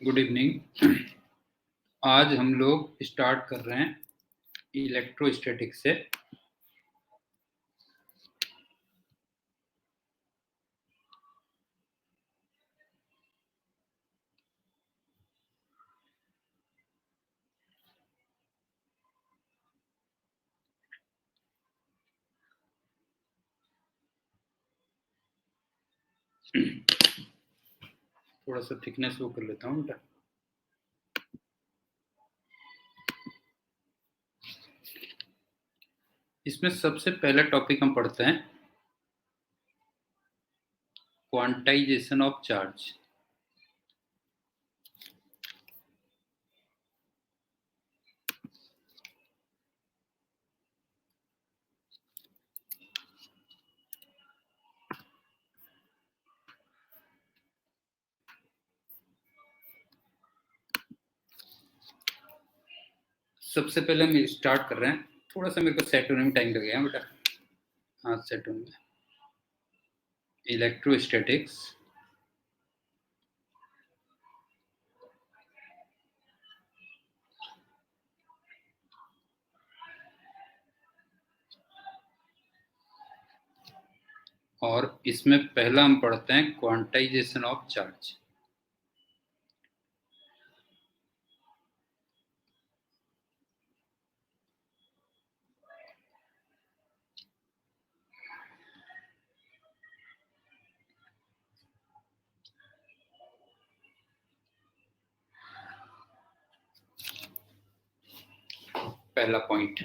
Good evening. आज हम लोग स्टार्ट कर रहे हैं इलेक्ट्रोस्टैटिक्स से। थोड़ा सा थिकनेस वो कर लेता हूँ बेटा। इसमें सबसे पहला टॉपिक हम पढ़ते हैं क्वांटाइजेशन ऑफ चार्ज। सबसे पहले हम स्टार्ट कर रहे हैं, थोड़ा सा मेरे को सेट होने में टाइम लगेगा बेटा। हाँ, सेट होने में। इलेक्ट्रोस्टैटिक्स और इसमें पहला हम पढ़ते हैं क्वांटाइजेशन ऑफ चार्ज। पहला पॉइंट,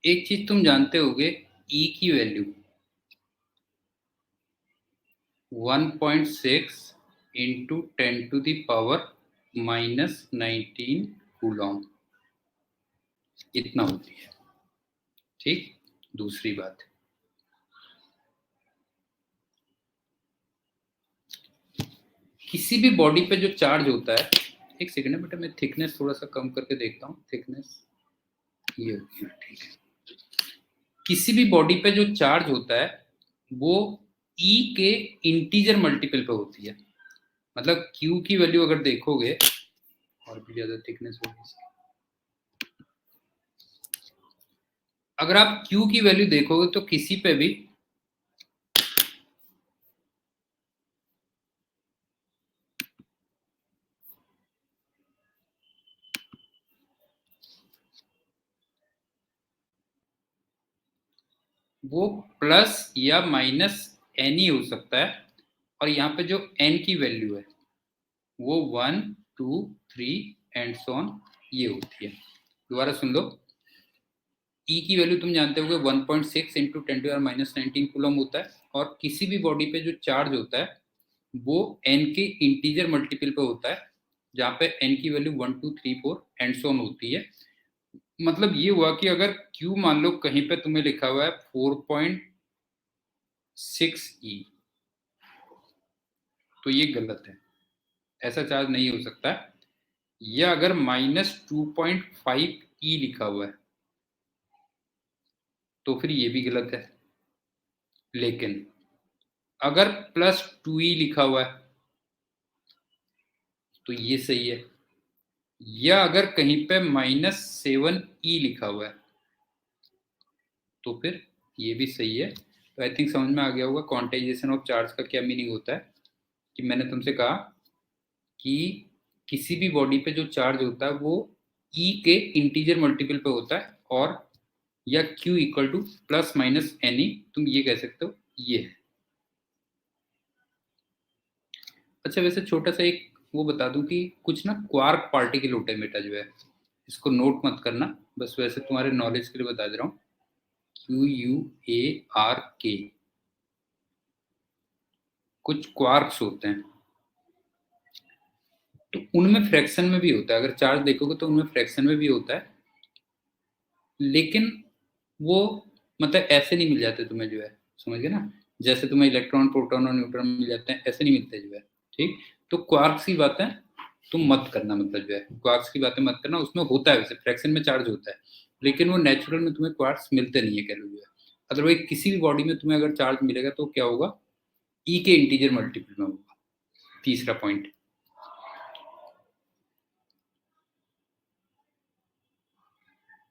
एक चीज तुम जानते होगे, ई की वैल्यू 1.6 इंटू 10⁻⁻19 कूलॉम इतना होती है। ठीक। दूसरी बात, किसी भी बॉडी पे जो चार्ज होता है, एक सेकंड बेटा, मैं थिकनेस थोड़ा सा कम करके देखता हूँ। थिकनेस ये होती है, ठीक है। किसी भी बॉडी पे जो चार्ज होता है वो ई के इंटीजर मल्टीपल पे होती है। मतलब क्यू की वैल्यू अगर देखोगे, और भी ज्यादा थिकनेस होगी, अगर आप क्यू की वैल्यू देखोगे तो किसी पे भी वो प्लस या माइनस एन ही हो सकता है। और यहाँ पे जो एन की वैल्यू है वो 1, 2, 3 एंड सो ऑन ये होती है। दोबारा सुन लो, ई की वैल्यू तुम जानते होगे 1.6 इंटू 10⁻⁻19 कूलम होता है। और किसी भी बॉडी पे जो चार्ज होता है वो एन के इंटीजर मल्टीपल पे होता है, जहाँ पे एन की वैल्यू 1, 2, 3, 4 एंड सो ऑन होती है। मतलब ये हुआ कि अगर क्यू मान लो कहीं पे तुम्हें लिखा हुआ है 4.6 ई, तो ये गलत है, ऐसा चार्ज नहीं हो सकता। या अगर -2.5 ई लिखा हुआ है तो फिर ये भी गलत है। लेकिन अगर +2 ई लिखा हुआ है तो ये सही है। या अगर कहीं पे -7 ई लिखा हुआ है तो फिर ये भी सही है। तो आई थिंक समझ में आ गया होगा क्वांटाइजेशन ऑफ चार्ज का क्या मीनिंग होता है। कि मैंने तुमसे कहा कि किसी भी बॉडी पे जो चार्ज होता है वो ई के इंटीजर मल्टीपल पे होता है, और या Q equal to plus minus N E, तुम ये कह सकते हो, ये है। अच्छा, वैसे छोटा सा एक वो बता दूं कि कुछ ना क्वार्क पार्टिकल होते हैं बेटा जो है, इसको नोट मत करना, बस वैसे तुम्हारे नॉलेज के लिए बता दे रहा हूँ। QUARK, कुछ क्वार्क्स होते हैं, तो उनमें फ्रैक्शन में भी होता है। अगर चार्ज देखोगे तो उनमें फ्रैक्शन में भी होता है, लेकिन वो मतलब ऐसे नहीं मिल जाते तुम्हें जो है, समझ गए ना। जैसे तुम्हें इलेक्ट्रॉन, प्रोटॉन और न्यूट्रॉन मिल जाते हैं, ऐसे नहीं मिलते जो है। ठीक। तो क्वार्क्स की बातें तुम मत करना, मतलब जो है क्वार्क्स की बातें मत करना। उसमें होता है वैसे फ्रैक्शन में चार्ज होता है, लेकिन वो नेचुरल में तुम्हें क्वार्क्स मिलते नहीं है, कह लो जो है। अदरवाइज किसी भी बॉडी में तुम्हें अगर चार्ज मिलेगा तो क्या होगा, ई के इंटीजर मल्टीपल में होगा। तीसरा पॉइंट,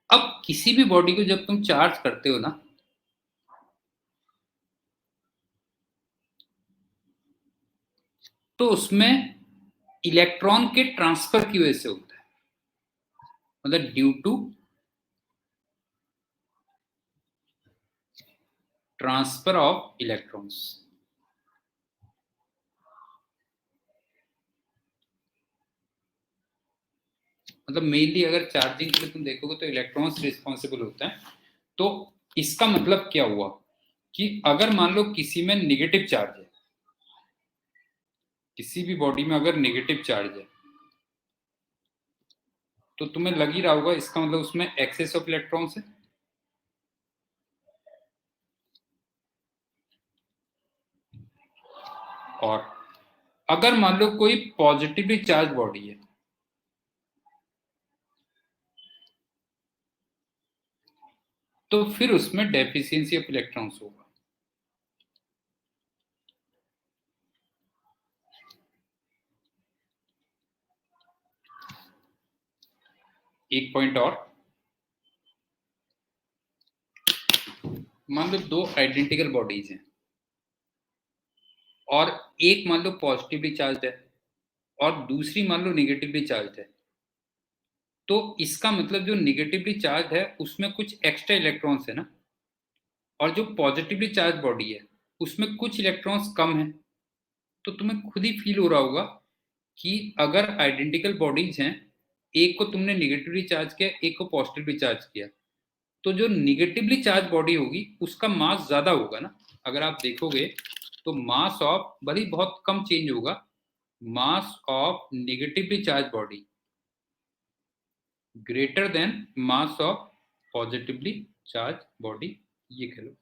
अब किसी भी बॉडी को जब तुम चार्ज करते हो ना, तो उसमें इलेक्ट्रॉन के ट्रांसफर की वजह से होता है, मतलब due to transfer of electrons. मतलब मेनली अगर चार्जिंग के लिए तुम देखोगे तो इलेक्ट्रॉन्स रिस्पॉन्सिबल होता है। तो इसका मतलब क्या हुआ कि अगर मान लो किसी में निगेटिव चार्ज है, किसी भी बॉडी में अगर नेगेटिव चार्ज है, तो तुम्हें लग ही रहा होगा इसका मतलब उसमें एक्सेस ऑफ इलेक्ट्रॉन्स है। और अगर मान लो कोई पॉजिटिवली चार्ज बॉडी है, तो फिर उसमें डेफिशिएंसी ऑफ इलेक्ट्रॉन्स होगा। एक पॉइंट और, मान लो दो आइडेंटिकल बॉडीज हैं और एक मान लो पॉजिटिवली चार्ज है और दूसरी मान लो निगेटिवली चार्ज है, तो इसका मतलब जो निगेटिवली चार्ज है उसमें कुछ एक्स्ट्रा इलेक्ट्रॉन्स है ना, और जो पॉजिटिवली चार्ज बॉडी है उसमें कुछ इलेक्ट्रॉन्स कम है। तो तुम्हें खुद ही फील हो रहा होगा कि अगर आइडेंटिकल बॉडीज हैं, एक को तुमने निगेटिवली चार्ज किया, एक को पॉजिटिवली चार्ज किया, तो जो निगेटिवली चार्ज बॉडी होगी उसका मास ज्यादा होगा ना। अगर आप देखोगे तो मास ऑफ भले बहुत कम चेंज होगा, mass of negatively charge body greater then mass of positively charge body. ये कह लो,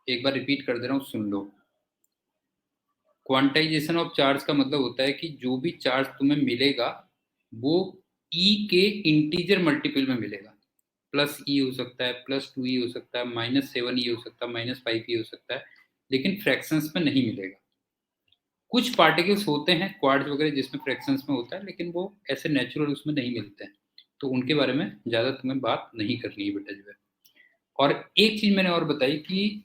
एक बार रिपीट कर दे रहा हूं, सुन लो। क्वांटाइजेशन ऑफ चार्ज का मतलब होता है कि जो भी चार्ज तुम्हें मिलेगा वो ई के इंटीजर मल्टीपल में मिलेगा। प्लस ई हो सकता है, प्लस 2 ई हो सकता है, -7 ई हो सकता है, -5 ई हो सकता है, लेकिन फ्रैक्शंस में नहीं मिलेगा। कुछ पार्टिकल्स होते हैं क्वार्ट्ज वगैरह जिसमें फ्रैक्शंस में होता है, लेकिन वो ऐसे नेचुरल उसमें नहीं मिलते हैं, तो उनके बारे में ज़्यादा तुम्हें बात नहीं करनी है बेटा जो है। और एक चीज़ मैंने और बताई कि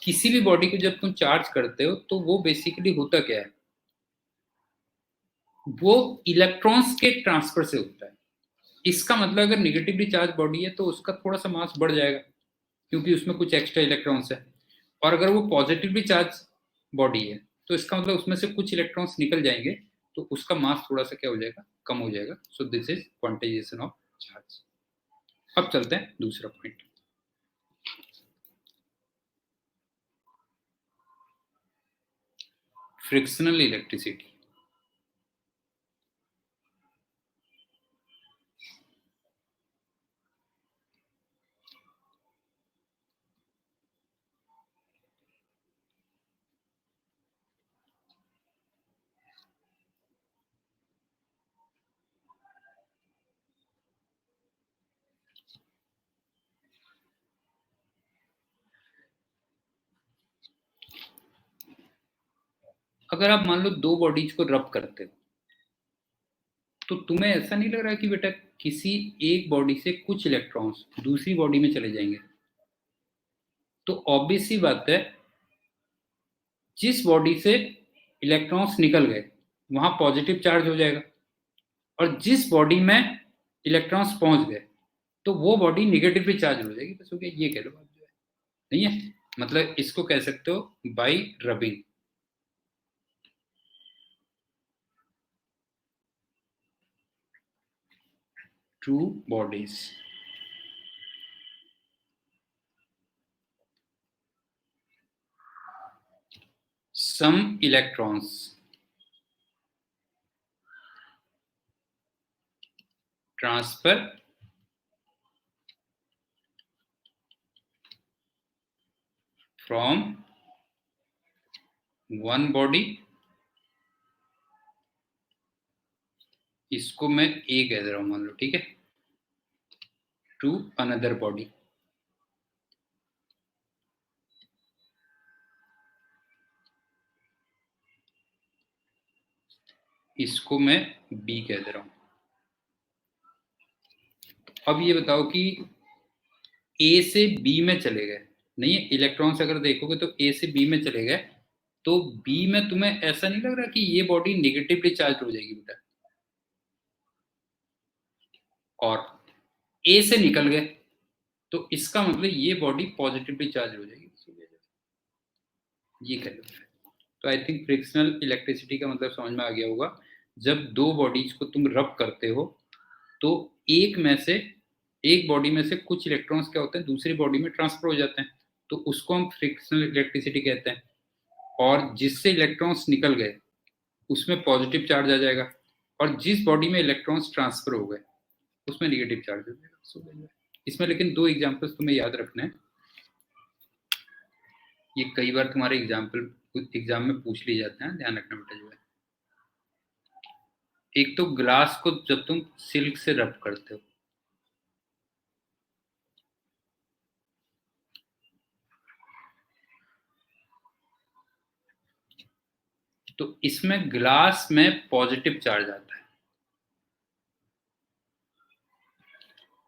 किसी भी बॉडी को जब तुम चार्ज करते हो तो वो बेसिकली होता क्या है, वो इलेक्ट्रॉन्स के ट्रांसफर से होता है। इसका मतलब अगर निगेटिवली चार्ज बॉडी है तो उसका थोड़ा सा मास बढ़ जाएगा क्योंकि उसमें कुछ एक्स्ट्रा इलेक्ट्रॉन्स है, और अगर वो पॉजिटिवली चार्ज बॉडी है तो इसका मतलब उसमें से कुछ इलेक्ट्रॉन्स निकल जाएंगे, तो उसका मास थोड़ा सा क्या हो जाएगा, कम हो जाएगा। So this is quantization of charge. अब चलते हैं दूसरा पॉइंट, फ्रिक्शनल इलेक्ट्रिसिटी। अगर आप मान लो दो बॉडीज को रब करते हो, तो तुम्हें ऐसा नहीं लग रहा कि बेटा किसी एक बॉडी से कुछ इलेक्ट्रॉन्स दूसरी बॉडी में चले जाएंगे? तो ऑब्वियस सी बात है, जिस बॉडी से इलेक्ट्रॉन्स निकल गए वहां पॉजिटिव चार्ज हो जाएगा, और जिस बॉडी में इलेक्ट्रॉन्स पहुंच गए तो वो बॉडी निगेटिवली चार्ज हो जाएगी। बस हो गया, ये कह लो आप जो है। नहीं है, मतलब इसको कह सकते हो by rubbing. Two bodies, some electrons transfer from one body, इसको मैं ए कह रहा हूं मान लो, ठीक है, टू अनदर बॉडी। इसको मैं बी कह दे रहा हूं। अब ये बताओ कि ए से बी में चले गए, नहीं है इलेक्ट्रॉन्स अगर देखोगे तो ए से बी में चले गए, तो बी में तुम्हें ऐसा नहीं लग रहा कि ये बॉडी निगेटिवली चार्ज हो जाएगी बेटा? और ए से निकल गए तो इसका मतलब ये बॉडी पॉजिटिवली चार्ज हो जाएगी, ये कह लो। तो आई थिंक फ्रिक्शनल इलेक्ट्रिसिटी का मतलब समझ में आ गया होगा। जब दो बॉडीज को तुम रब करते हो तो एक में से, एक बॉडी में से कुछ इलेक्ट्रॉन्स क्या होते हैं दूसरी बॉडी में ट्रांसफर हो जाते हैं, तो उसको हम फ्रिक्शनल इलेक्ट्रिसिटी कहते हैं। और जिससे इलेक्ट्रॉन्स निकल गए उसमें पॉजिटिव चार्ज आ जाएगा, और जिस बॉडी में इलेक्ट्रॉन्स ट्रांसफर हो गए उसमें निगेटिव चार्ज हो जाएगा। इसमें लेकिन दो एग्जांपल्स तुम्हें याद रखने हैं, ये कई बार तुम्हारे एग्जाम में पूछ लिए जाते हैं, ध्यान रखना बेटा जो है। एक तो ग्लास को जब तुम सिल्क से रब करते हो, तो इसमें ग्लास में पॉजिटिव चार्ज आता है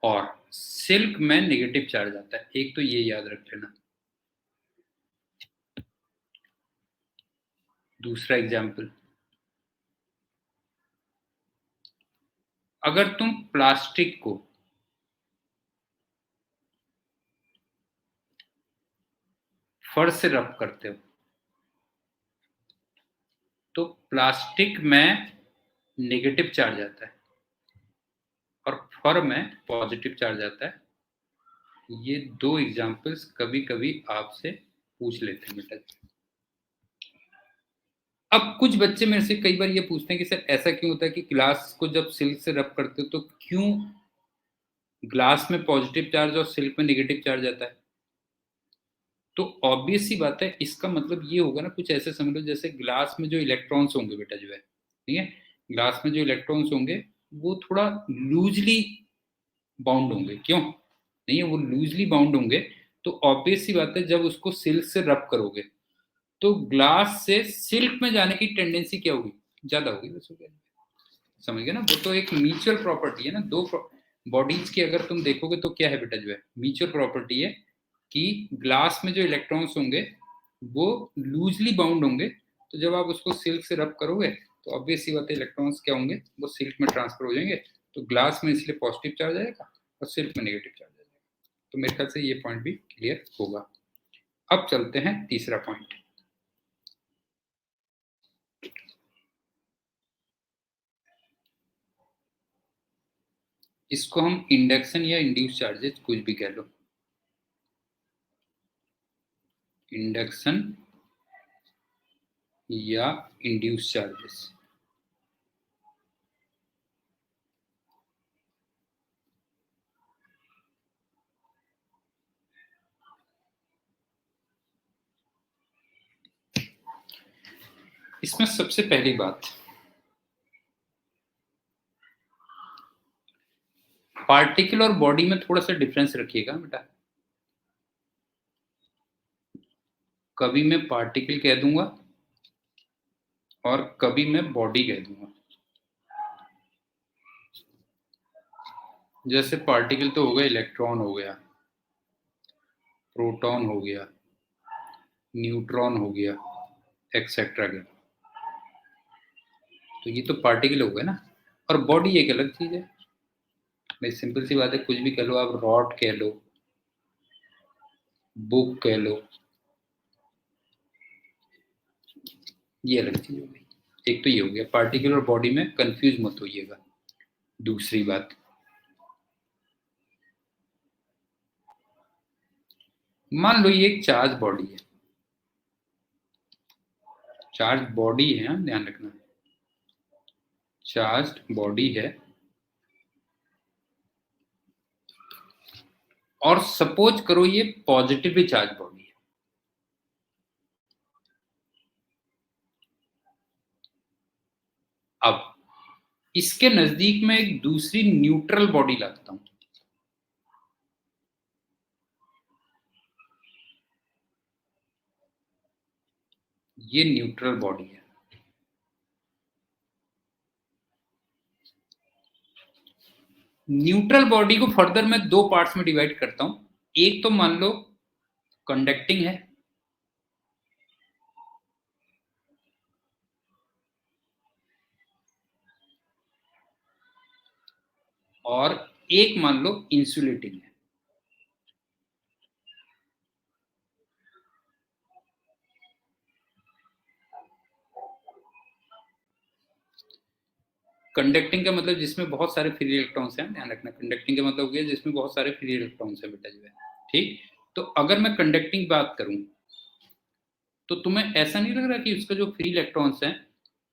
और सिल्क में नेगेटिव चार्ज आता है, एक तो ये याद रख लेना। दूसरा एग्जाम्पल, अगर तुम प्लास्टिक को फर से रब करते हो तो प्लास्टिक में नेगेटिव चार्ज आता है और फर में पॉजिटिव चार्ज आता है। ये दो एग्जाम्पल्स कभी कभी आपसे पूछ लेते हैं बेटा। अब कुछ बच्चे मेरे से कई बार ये पूछते हैं कि सर ऐसा क्यों होता है कि ग्लास को जब सिल्क से रब करते हो तो क्यों ग्लास में पॉजिटिव चार्ज और सिल्क में नेगेटिव चार्ज आता है? तो ऑब्वियस सी बात है, इसका मतलब ये होगा ना, कुछ ऐसे समझ लो जैसे ग्लास में जो इलेक्ट्रॉन्स होंगे बेटा जो है, ठीक है, ग्लास में जो इलेक्ट्रॉन्स होंगे वो थोड़ा लूजली बाउंड होंगे, क्यों नहीं है, वो लूजली बाउंड होंगे। तो ऑब्वियस सी बात है जब उसको सिल्क से रब करोगे तो ग्लास से सिल्क में जाने की टेंडेंसी क्या होगी, ज्यादा होगी, बस हो गया। समझ गए ना, वो तो एक म्यूचुअल प्रॉपर्टी है ना, दो बॉडीज की अगर तुम देखोगे तो क्या है बेटा जो है, म्यूचुअल प्रॉपर्टी है कि ग्लास में जो इलेक्ट्रॉन्स होंगे वो लूजली बाउंड होंगे, तो जब आप उसको सिल्क से रब करोगे तो ऑब्वियस सी बात है इलेक्ट्रॉन्स क्या होंगे, वो सिल्क में ट्रांसफर हो जाएंगे, तो ग्लास में इसलिए पॉजिटिव चार्ज आएगा और सिल्क में नेगेटिव चार्ज आएगा। तो मेरे ख्याल से ये पॉइंट भी क्लियर होगा। अब चलते हैं तीसरा पॉइंट। इसको हम इंडक्शन या इंड्यूस चार्जेस कुछ भी कह लो, इंडक्शन या इंड्यूस चार्जेस। इसमें सबसे पहली बात, पार्टिकल और बॉडी में थोड़ा सा डिफरेंस रखिएगा बेटा। कभी मैं पार्टिकल कह दूंगा और कभी मैं बॉडी कह दूंगा। जैसे पार्टिकल तो हो गया, इलेक्ट्रॉन हो गया, प्रोटॉन हो गया, न्यूट्रॉन हो गया, एक्सेट्रा के, तो ये तो पार्टिकल हो गए ना। और बॉडी एक अलग चीज है भाई, सिंपल सी बात है, कुछ भी कह लो आप, रॉड कह लो, बुक कह लो, ये अलग चीज हो गई। एक तो ये हो गया, पार्टिकल और बॉडी में कंफ्यूज मत होइएगा। दूसरी बात, मान लो ये एक चार्ज बॉडी है, चार्ज बॉडी है, ध्यान रखना, चार्ज बॉडी है, और सपोज करो ये पॉजिटिवली चार्ज बॉडी है। अब इसके नजदीक में एक दूसरी न्यूट्रल बॉडी लाता हूं, ये न्यूट्रल बॉडी है। न्यूट्रल बॉडी को फर्दर मैं दो पार्ट्स में डिवाइड करता हूं। एक तो मान लो कंडक्टिंग है, और एक मान लो इंसुलेटिंग है। कंडक्टिंग का मतलब जिसमें बहुत सारे फ्री इलेक्ट्रॉन्स हैं, ध्यान रखना। कंडक्टिंग का मतलब हो गया जिसमें बहुत सारे फ्री इलेक्ट्रॉन्स हैं बेटा जो है, ठीक। तो अगर मैं कंडक्टिंग बात करूं तो तुम्हें ऐसा नहीं लग रहा कि उसका जो फ्री इलेक्ट्रॉन्स हैं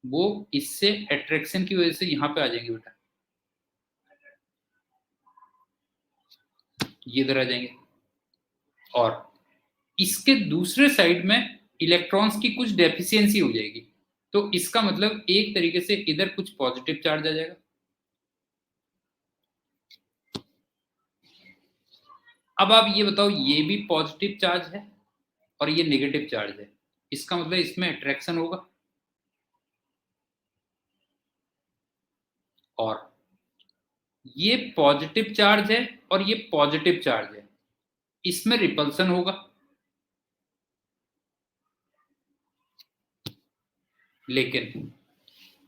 वो इससे अट्रैक्शन की वजह से यहाँ पे आ जाएंगे बेटा, ये इधर आ जाएंगे, और इसके दूसरे साइड में इलेक्ट्रॉन्स की कुछ डेफिशिएंसी हो जाएगी। तो इसका मतलब एक तरीके से इधर कुछ पॉजिटिव चार्ज आ जाएगा। अब आप ये बताओ, ये भी पॉजिटिव चार्ज है और ये नेगेटिव चार्ज है, इसका मतलब इसमें अट्रैक्शन होगा। और ये पॉजिटिव चार्ज है और ये पॉजिटिव चार्ज है, इसमें रिपल्सन होगा। लेकिन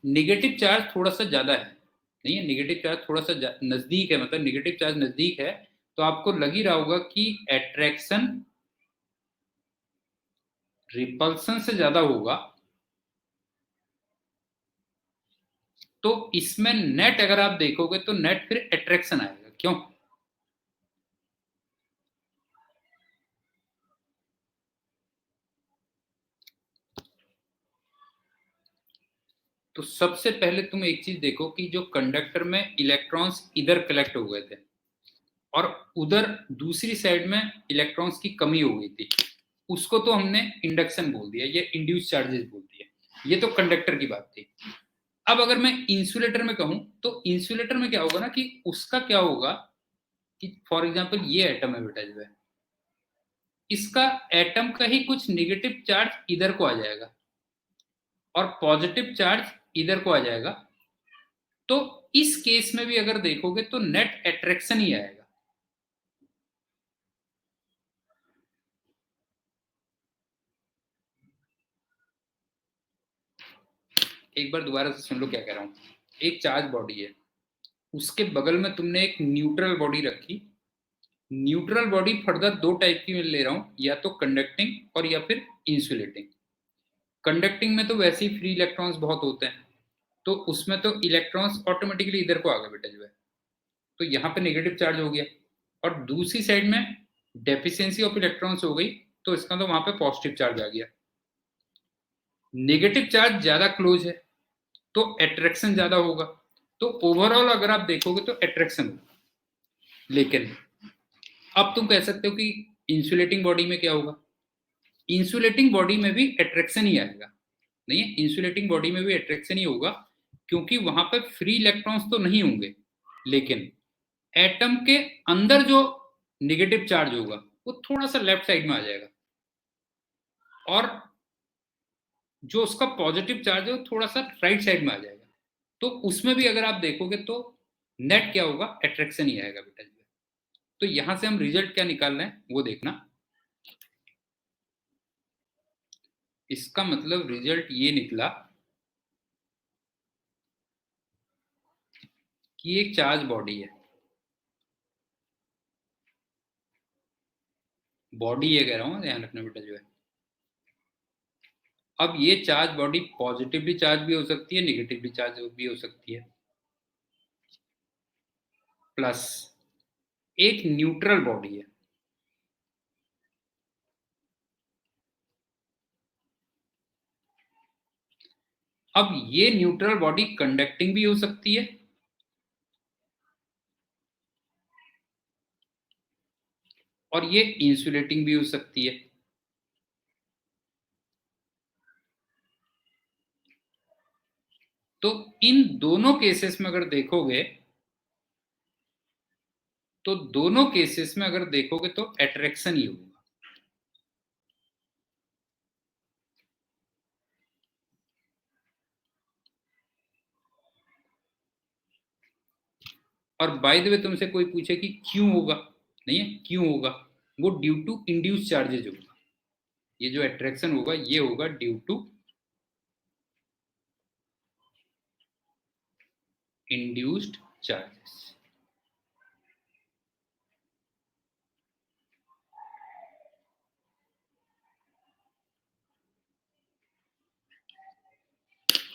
नेगेटिव चार्ज थोड़ा सा ज्यादा है, नहीं है, नेगेटिव चार्ज थोड़ा सा नजदीक है, मतलब नेगेटिव चार्ज नजदीक है, तो आपको लग ही रहा होगा कि अट्रैक्शन रिपल्सन से ज्यादा होगा। तो इसमें नेट अगर आप देखोगे तो नेट फिर अट्रैक्शन आएगा, क्यों? तो सबसे पहले तुम एक चीज देखो कि जो कंडक्टर में इलेक्ट्रॉन्स इधर कलेक्ट हो गए थे और उधर दूसरी साइड में इलेक्ट्रॉन्स की कमी हो गई थी, उसको तो हमने इंडक्शन बोल दिया, ये इंड्यूस चार्जेस बोल दिया। ये तो कंडक्टर की बात थी। अब अगर मैं इंसुलेटर में कहूं तो इंसुलेटर में क्या होगा ना कि उसका क्या होगा कि फॉर एग्जांपल ये एटम है बेटा जो है, इसका एटम का ही कुछ नेगेटिव चार्ज इधर को आ जाएगा और पॉजिटिव चार्ज इधर को आ जाएगा। तो इस केस में भी अगर देखोगे तो नेट अट्रैक्शन ही आएगा। एक बार दोबारा से सुन लो क्या कह रहा हूं। एक चार्ज बॉडी है, उसके बगल में तुमने एक न्यूट्रल बॉडी रखी। न्यूट्रल बॉडी फर्दर दो टाइप की मैं ले रहा हूं, या तो कंडक्टिंग और या फिर इंसुलेटिंग। कंडक्टिंग में तो वैसे ही फ्री इलेक्ट्रॉन्स बहुत होते हैं, तो उसमें तो इलेक्ट्रॉन्स ऑटोमेटिकली इधर को आ गए बेटा जो है, तो यहाँ पे नेगेटिव चार्ज हो गया। और दूसरी साइड में डेफिशिएंसी ऑफ इलेक्ट्रॉन्स हो गई, तो इसका तो वहां पे पॉजिटिव चार्ज आ गया। नेगेटिव चार्ज ज्यादा क्लोज है तो अट्रैक्शन ज्यादा होगा। तो ओवरऑल अगर आप देखोगे तो अट्रैक्शन होगा। लेकिन अब तुम कह सकते हो कि इंसुलेटिंग बॉडी में क्या होगा? इंसुलेटिंग बॉडी में भी अट्रैक्शन ही आएगा। नहीं है, इंसुलेटिंग बॉडी में भी अट्रैक्शन ही होगा, क्योंकि वहां पर फ्री इलेक्ट्रॉन्स तो नहीं होंगे, लेकिन एटम के अंदर जो नेगेटिव चार्ज होगा वो थोड़ा सा लेफ्ट साइड में आ जाएगा, और जो उसका पॉजिटिव चार्ज है वो थोड़ा सा राइट साइड में आ जाएगा। तो उसमें भी अगर आप देखोगे तो नेट क्या होगा? अट्रैक्शन ही आएगा बेटा जी। तो यहां से हम रिजल्ट क्या निकाल रहे हैं वो देखना। इसका मतलब रिजल्ट ये निकला कि एक चार्ज बॉडी है, बॉडी ये कह रहा हूं, ध्यान रखना बेटा जो है। अब ये चार्ज बॉडी पॉजिटिवली चार्ज भी हो सकती है, नेगेटिवली चार्ज भी हो सकती है। प्लस एक न्यूट्रल बॉडी है। अब ये न्यूट्रल बॉडी कंडक्टिंग भी हो सकती है और ये इंसुलेटिंग भी हो सकती है। तो इन दोनों केसेस में अगर देखोगे तो दोनों केसेस में अगर देखोगे तो अट्रैक्शन ही होगा। और बाय द वे तुमसे कोई पूछे कि क्यों होगा, नहीं है क्यों होगा, वो ड्यू टू इंड्यूस चार्जेज होगा। ये जो अट्रैक्शन होगा ये होगा due to induced charges.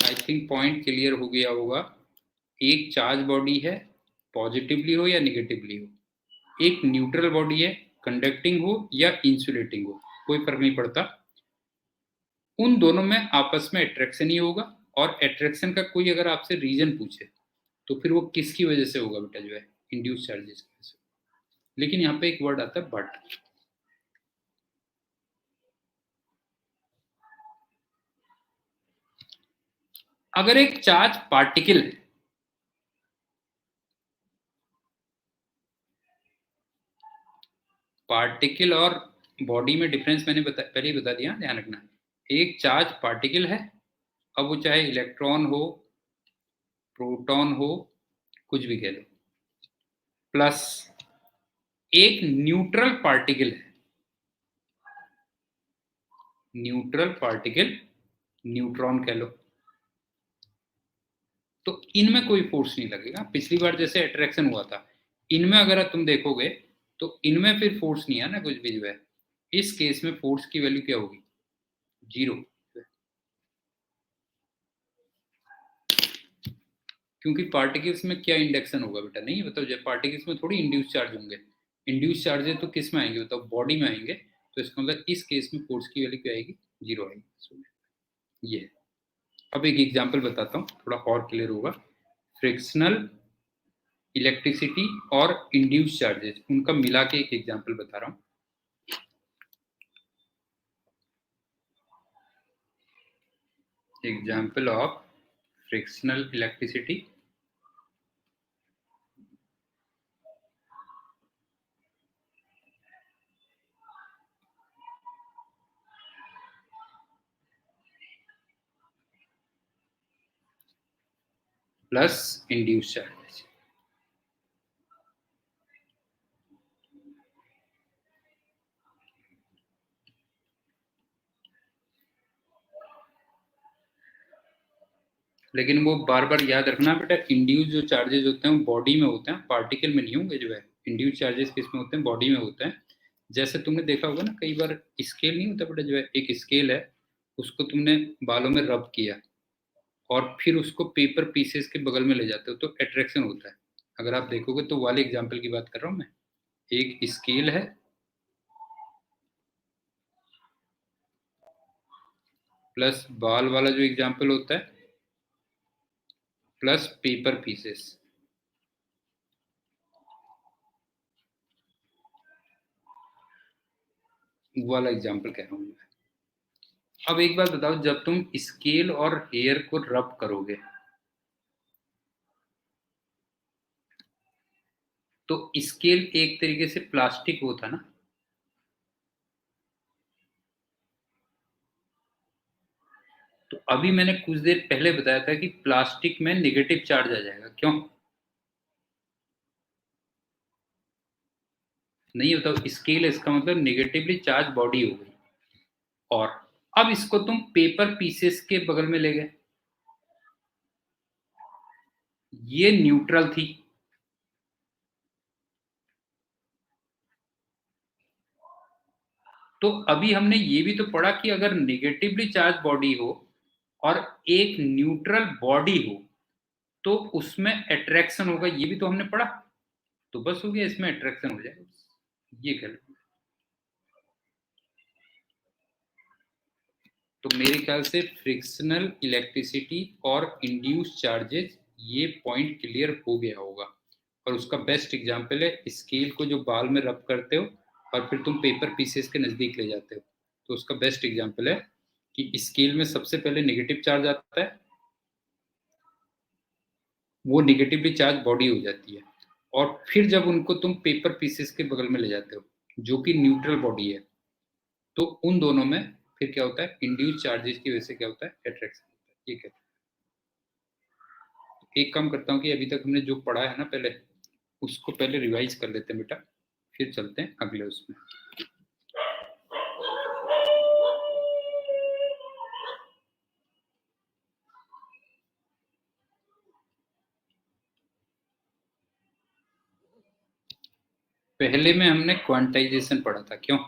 I think point clear हो गया होगा। एक चार्ज बॉडी है, पॉजिटिवली हो या निगेटिवली हो, एक न्यूट्रल बॉडी है, कंडक्टिंग हो या इंसुलेटिंग हो, कोई फर्क नहीं पड़ता, उन दोनों में आपस में अट्रैक्शन ही होगा। और अट्रैक्शन का कोई अगर आपसे रीजन पूछे तो फिर वो किसकी वजह से होगा बेटा, जो है इंड्यूस चार्जेस की वजह से। लेकिन यहाँ पे एक वर्ड आता है बट। अगर एक चार्ज पार्टिकल है, पार्टिकल और बॉडी में डिफरेंस मैंने पहले ही बता दिया, ध्यान रखना। एक चार्ज पार्टिकल है, अब वो चाहे इलेक्ट्रॉन हो, प्रोटॉन हो, कुछ भी कह लो, प्लस एक न्यूट्रल पार्टिकल है, न्यूट्रल पार्टिकल, न्यूट्रॉन कह लो, तो इनमें कोई फोर्स नहीं लगेगा। पिछली बार जैसे अट्रैक्शन हुआ था, इनमें अगर तुम देखोगे तो इनमें फिर फोर्स नहीं है ना कुछ भी, जो है इस केस में फोर्स की वैल्यू क्या होगी, 0। क्योंकि पार्टिकल्स में क्या इंडक्शन होगा बेटा, नहीं बताओ, जब पार्टिकल्स में थोड़ी इंड्यूस चार्ज होंगे। इंड्यूस चार्जेस तो किस में आएंगे बताओ, बॉडी में आएंगे। तो इसका मतलब इस केस में फोर्स की वैल्यू क्या आएगी, 0 आएगी। ये अब एक एग्जांपल बताता हूँ, थोड़ा और क्लियर होगा। फ्रिक्शनल इलेक्ट्रिसिटी और इंड्यूस चार्जेस, उनका मिला के एक एग्जांपल बता रहा हूँ। Example of frictional electricity plus induce charges. लेकिन वो बार बार याद रखना बेटा, इंड्यूस जो चार्जेस होते हैं वो बॉडी में होते हैं, पार्टिकल में नहीं होंगे। जो है इंड्यूस चार्जेस किस में होते हैं, बॉडी में होते हैं। जैसे तुमने देखा होगा ना, कई बार स्केल नहीं होता बेटा, जो है एक स्केल है, उसको तुमने बालों में रब किया और फिर उसको पेपर पीसेस के बगल में ले जाते हो तो अट्रैक्शन होता है। अगर आप देखोगे तो वाले एग्जाम्पल की बात कर रहा हूँ मैं। एक स्केल है प्लस बाल वाला जो एग्जाम्पल होता है, प्लस पेपर पीसेस वाला एग्जाम्पल कह रहा हूँ मैं। अब एक बात बताओ, जब तुम स्केल और हेयर को रब करोगे तो स्केल एक तरीके से प्लास्टिक होता ना, तो अभी मैंने कुछ देर पहले बताया था कि प्लास्टिक में नेगेटिव चार्ज आ जाएगा, क्यों नहीं होता। स्केल इसका मतलब नेगेटिवली चार्ज बॉडी हो गई। और अब इसको तुम पेपर पीसेस के बगल में ले गए, ये न्यूट्रल थी, तो अभी हमने ये भी तो पढ़ा कि अगर नेगेटिवली चार्ज बॉडी हो और एक न्यूट्रल बॉडी हो तो उसमें अट्रैक्शन होगा, ये भी तो हमने पढ़ा। तो बस हो गया, इसमें अट्रैक्शन हो जाएगा, ये कह लो। तो मेरे ख्याल से फ्रिक्शनल इलेक्ट्रिसिटी और इंड्यूस चार्जेस, ये पॉइंट क्लियर हो गया होगा। और उसका बेस्ट एग्जांपल है स्केल को जो बाल में रब करते हो और फिर तुम पेपर पीसेस के नजदीक ले जाते हो, तो उसका बेस्ट एग्जांपल है कि स्केल में सबसे पहले नेगेटिव चार्ज आता है, वो नेगेटिवली चार्ज बॉडी हो जाती है, और फिर जब उनको तुम पेपर पीसेस के बगल में ले जाते हो जो कि न्यूट्रल बॉडी है, तो उन दोनों में फिर क्या होता है, इंड्यूस चार्जेस की वजह से क्या होता है, अट्रैक्शन होता है। ये कहते हैं। एक काम करता हूँ कि अभी तक हमने जो पढ़ा है ना पहले, उसको पहले रिवाइज कर लेते हैं बेटा, फिर चलते हैं अगले उसमें। पहले में हमने क्वांटाइजेशन पढ़ा था, क्यों?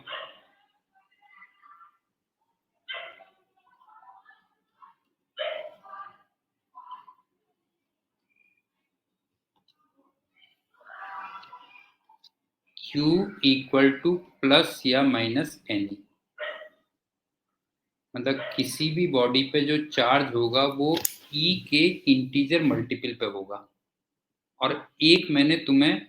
Q इक्वल टू प्लस या माइनस एनी, मतलब किसी भी बॉडी पे जो चार्ज होगा वो E के इंटीजर मल्टीपल पे होगा। और एक मैंने तुम्हें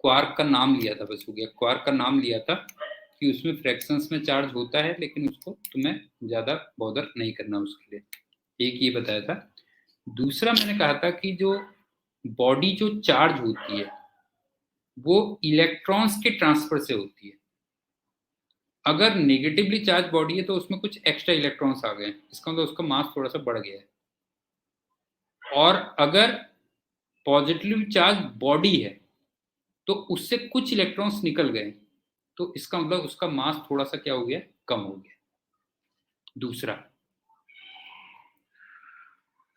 क्वार्क का नाम लिया था, बस हो गया, क्वार्क का नाम लिया था कि उसमें फ्रैक्शंस में चार्ज होता है, लेकिन उसको तुम्हें ज्यादा बॉदर नहीं करना उसके लिए। एक ये बताया था। दूसरा मैंने कहा था कि जो बॉडी जो चार्ज होती है वो इलेक्ट्रॉन्स के ट्रांसफर से होती है। अगर नेगेटिवली चार्ज बॉडी है तो उसमें कुछ एक्स्ट्रा इलेक्ट्रॉन्स आ गए, इसका मतलब उसका मास थोड़ा सा बढ़ गया है। और अगर पॉजिटिवली चार्ज बॉडी है तो उससे कुछ इलेक्ट्रॉन्स निकल गए, तो इसका मतलब उसका मास थोड़ा सा क्या हो गया, कम हो गया। दूसरा,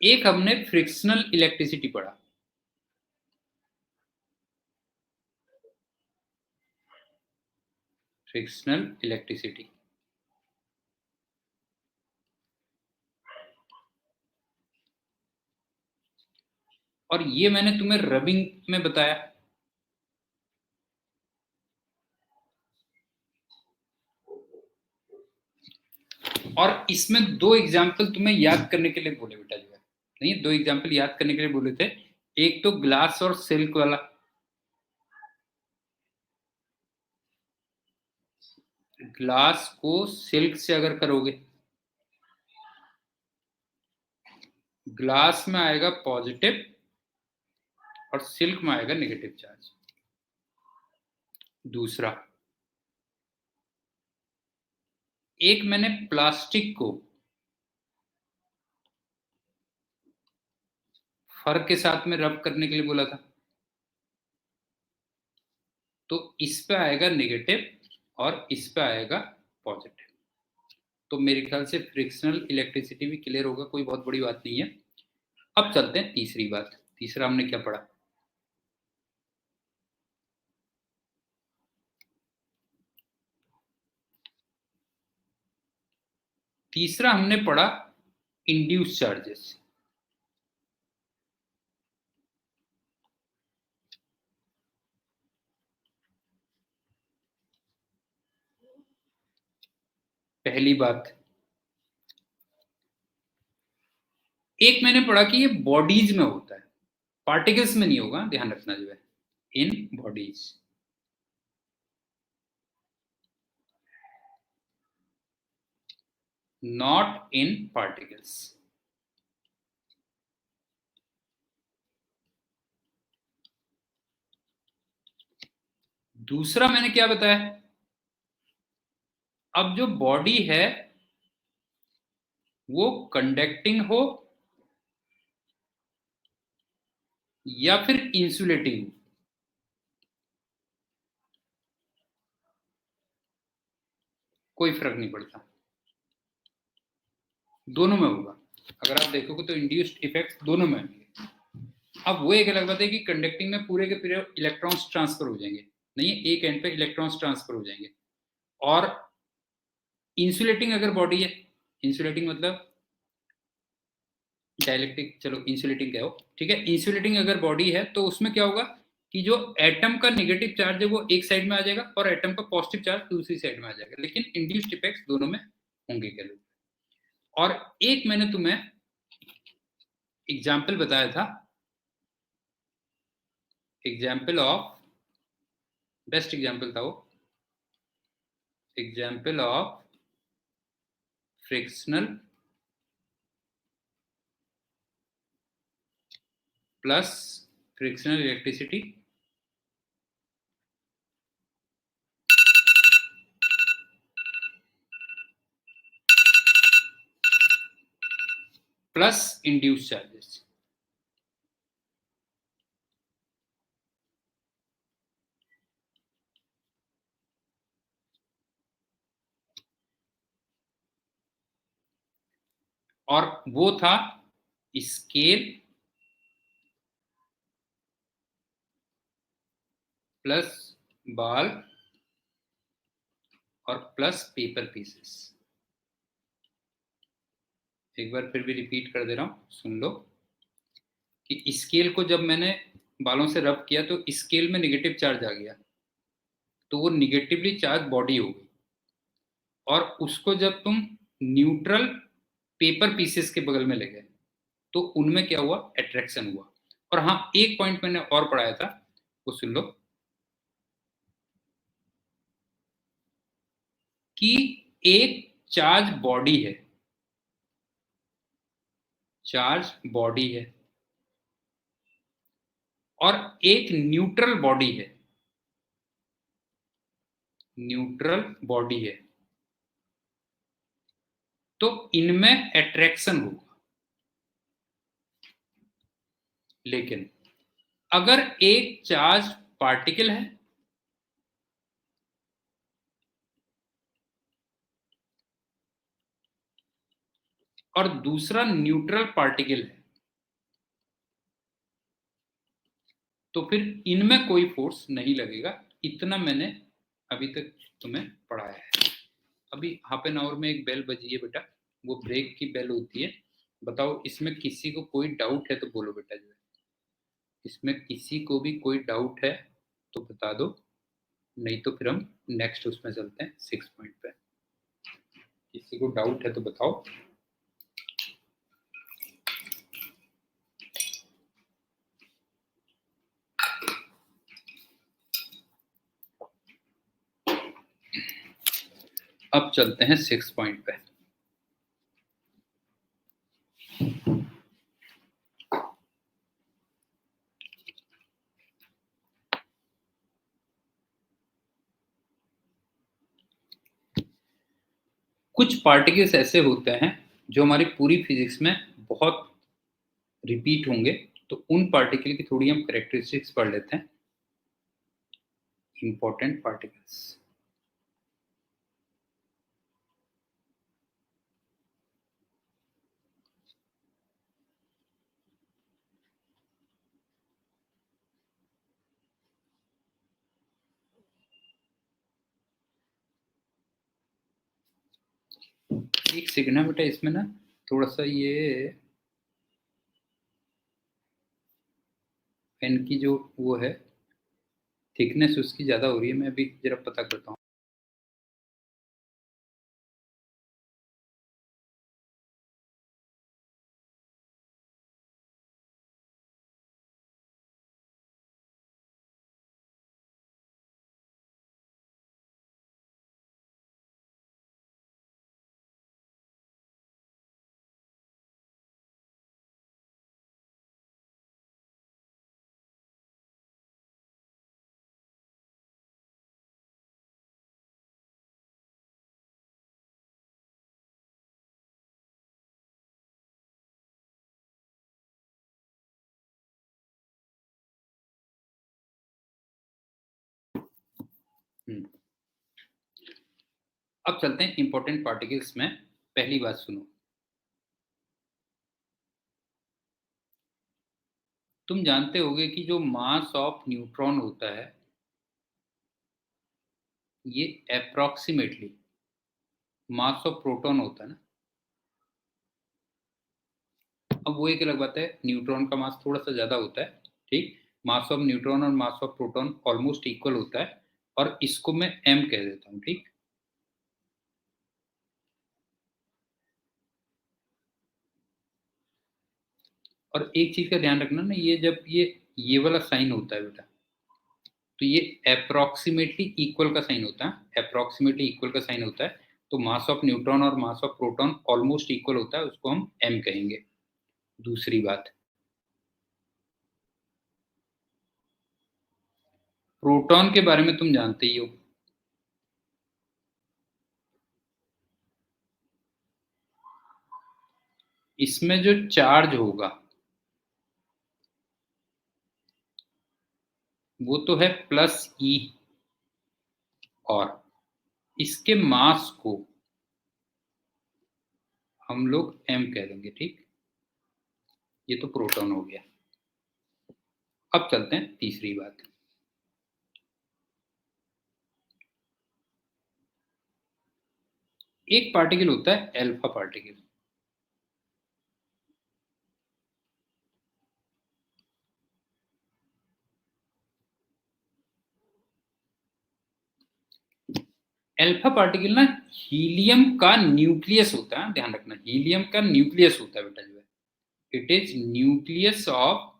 एक हमने फ्रिक्शनल इलेक्ट्रिसिटी पढ़ा। फ्रिक्शनल इलेक्ट्रिसिटी, और ये मैंने तुम्हें रबिंग में बताया। और इसमें दो एग्जाम्पल तुम्हें याद करने के लिए बोले बेटा, जो है नहीं, दो एग्जाम्पल याद करने के लिए बोले थे। एक तो ग्लास और सिल्क वाला। ग्लास को सिल्क से अगर करोगे, ग्लास में आएगा पॉजिटिव और सिल्क में आएगा नेगेटिव चार्ज। दूसरा, एक मैंने प्लास्टिक को फर के साथ में रब करने के लिए बोला था, तो इस पे आएगा नेगेटिव और इस पे आएगा पॉजिटिव। तो मेरे ख्याल से फ्रिक्शनल इलेक्ट्रिसिटी भी क्लियर होगा, कोई बहुत बड़ी बात नहीं है। अब चलते हैं तीसरी बात। तीसरा हमने क्या पढ़ा? तीसरा हमने पढ़ा इंड्यूस चार्जेस। पहली बात, एक मैंने पढ़ा कि ये बॉडीज में होता है, पार्टिकल्स में नहीं होगा, ध्यान रखना जो है, in bodies. Not in particles. दूसरा मैंने क्या बताया, अब जो बॉडी है वो कंडक्टिंग हो या फिर इंसुलेटिंग हो, कोई फर्क नहीं पड़ता, दोनों में होगा। अगर आप देखोगे तो इंड्यूस्ड इफेक्ट दोनों में होंगे। अब वो एक अलग बात है कि कंडक्टिंग में पूरे के पूरे इलेक्ट्रॉन्स ट्रांसफर हो जाएंगे, नहीं, एक एंड पे इलेक्ट्रॉन्स ट्रांसफर हो जाएंगे। और इंसुलेटिंग अगर बॉडी है, इंसुलेटिंग मतलब डाइलेक्ट्रिक, चलो इंसुलेटिंग क्या हो, ठीक है, इंसुलेटिंग अगर बॉडी है तो उसमें क्या होगा कि जो एटम का नेगेटिव चार्ज है वो एक साइड में आ जाएगा और एटम का पॉजिटिव चार्ज दूसरी साइड में आ जाएगा, लेकिन इंड्यूस्ड इफेक्ट्स दोनों में होंगे क्या लोग। और एक मैंने तुम्हें एग्जाम्पल बताया था, एग्जाम्पल ऑफ, बेस्ट एग्जाम्पल था वो, example of frictional plus frictional electricity plus induce charges. और वो था स्केल प्लस बॉल और प्लस पेपर पीसेस। एक बार फिर भी रिपीट कर दे रहा हूं, सुन लो कि स्केल को जब मैंने बालों से रब किया तो स्केल में निगेटिव चार्ज आ गया, तो वो निगेटिवली चार्ज बॉडी हो गई। और उसको जब तुम न्यूट्रल पेपर पीसेस के बगल में ले गए तो उनमें क्या हुआ, अट्रैक्शन हुआ। और हाँ, एक पॉइंट मैंने और पढ़ाया था, वो सुन लो कि एक चार्ज बॉडी है, चार्ज बॉडी है और एक न्यूट्रल बॉडी है, न्यूट्रल बॉडी है, तो इनमें अट्रैक्शन होगा। लेकिन अगर एक चार्ज पार्टिकल है और दूसरा न्यूट्रल पार्टिकल है, तो फिर इनमें कोई फोर्स नहीं लगेगा। इतना मैंने अभी तक तुम्हें पढ़ाया है। अभी हाफ एन आवर में एक बेल बजी है बेटा, वो ब्रेक की बेल होती है। बताओ, इसमें किसी को कोई डाउट है तो बोलो बेटा। जो है इसमें किसी को भी कोई डाउट है तो बता दो, नहीं तो फिर हम नेक्स्ट उसमें चलते हैं 6 पॉइंट पे। किसी को डाउट है तो बताओ। अब चलते हैं 6 पॉइंट पे। कुछ पार्टिकल्स ऐसे होते हैं जो हमारी पूरी फिजिक्स में बहुत रिपीट होंगे, तो उन पार्टिकल की थोड़ी हम करेक्टरिस्टिक्स पढ़ लेते हैं। Important particles. एक सेकंड है बेटा, इसमें ना थोड़ा सा ये पेन की जो वो है थिकनेस उसकी ज्यादा हो रही है। मैं अभी जरा पता करता हूँ। अब चलते हैं इंपॉर्टेंट पार्टिकल्स में। पहली बात सुनो, तुम जानते होगे कि जो मास ऑफ न्यूट्रॉन होता है ये अप्रोक्सीमेटली मास ऑफ प्रोटॉन होता है ना। अब वो एक अलग बात है, न्यूट्रॉन का मास थोड़ा सा ज्यादा होता है, ठीक। मास ऑफ न्यूट्रॉन और mass of proton almost equal होता है, और इसको मैं m कह देता हूँ, ठीक। और एक चीज का ध्यान रखना ना, ये जब ये वाला साइन होता है बेटा, तो ये अप्रोक्सीमेटली इक्वल का साइन होता है। अप्रोक्सीमेटली इक्वल का साइन होता है, तो मास ऑफ न्यूट्रॉन और mass of proton almost equal होता है, उसको हम m कहेंगे। दूसरी बात, प्रोटॉन के बारे में तुम जानते ही हो। इसमें जो चार्ज होगा वो तो है +e, और इसके मास को हम लोग m कह देंगे, ठीक। ये तो प्रोटॉन हो गया। अब चलते हैं तीसरी बात। एक पार्टिकल होता है अल्फा पार्टिकल। अल्फा पार्टिकल ना हीलियम का न्यूक्लियस होता है, ध्यान रखना, हीलियम का न्यूक्लियस होता है बेटा जो है, it is nucleus of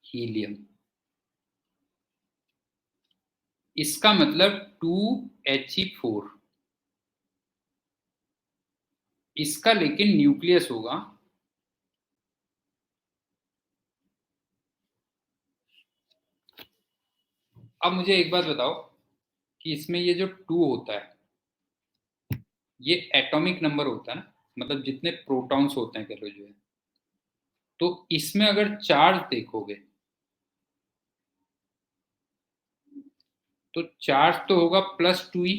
helium. इसका मतलब 2He4। इसका लेकिन न्यूक्लियस होगा अब मुझे एक बात बताओ कि इसमें ये जो 2 होता है ये एटॉमिक नंबर होता है ना, मतलब जितने प्रोटॉन्स होते हैं कह लो जो है, तो इसमें अगर चार्ज देखोगे तो चार्ज तो होगा +2e,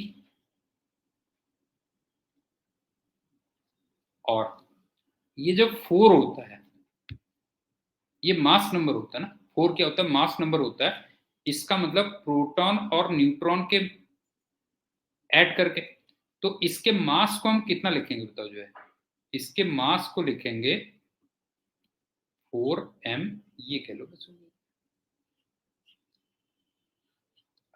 और ये जो 4 होता है ये मास नंबर होता है ना। 4 क्या होता है, मास नंबर होता है। इसका मतलब प्रोटॉन और न्यूट्रॉन के ऐड करके, तो इसके मास को हम कितना लिखेंगे बताओ जो है, इसके मास को लिखेंगे 4m, ये कह लो बस।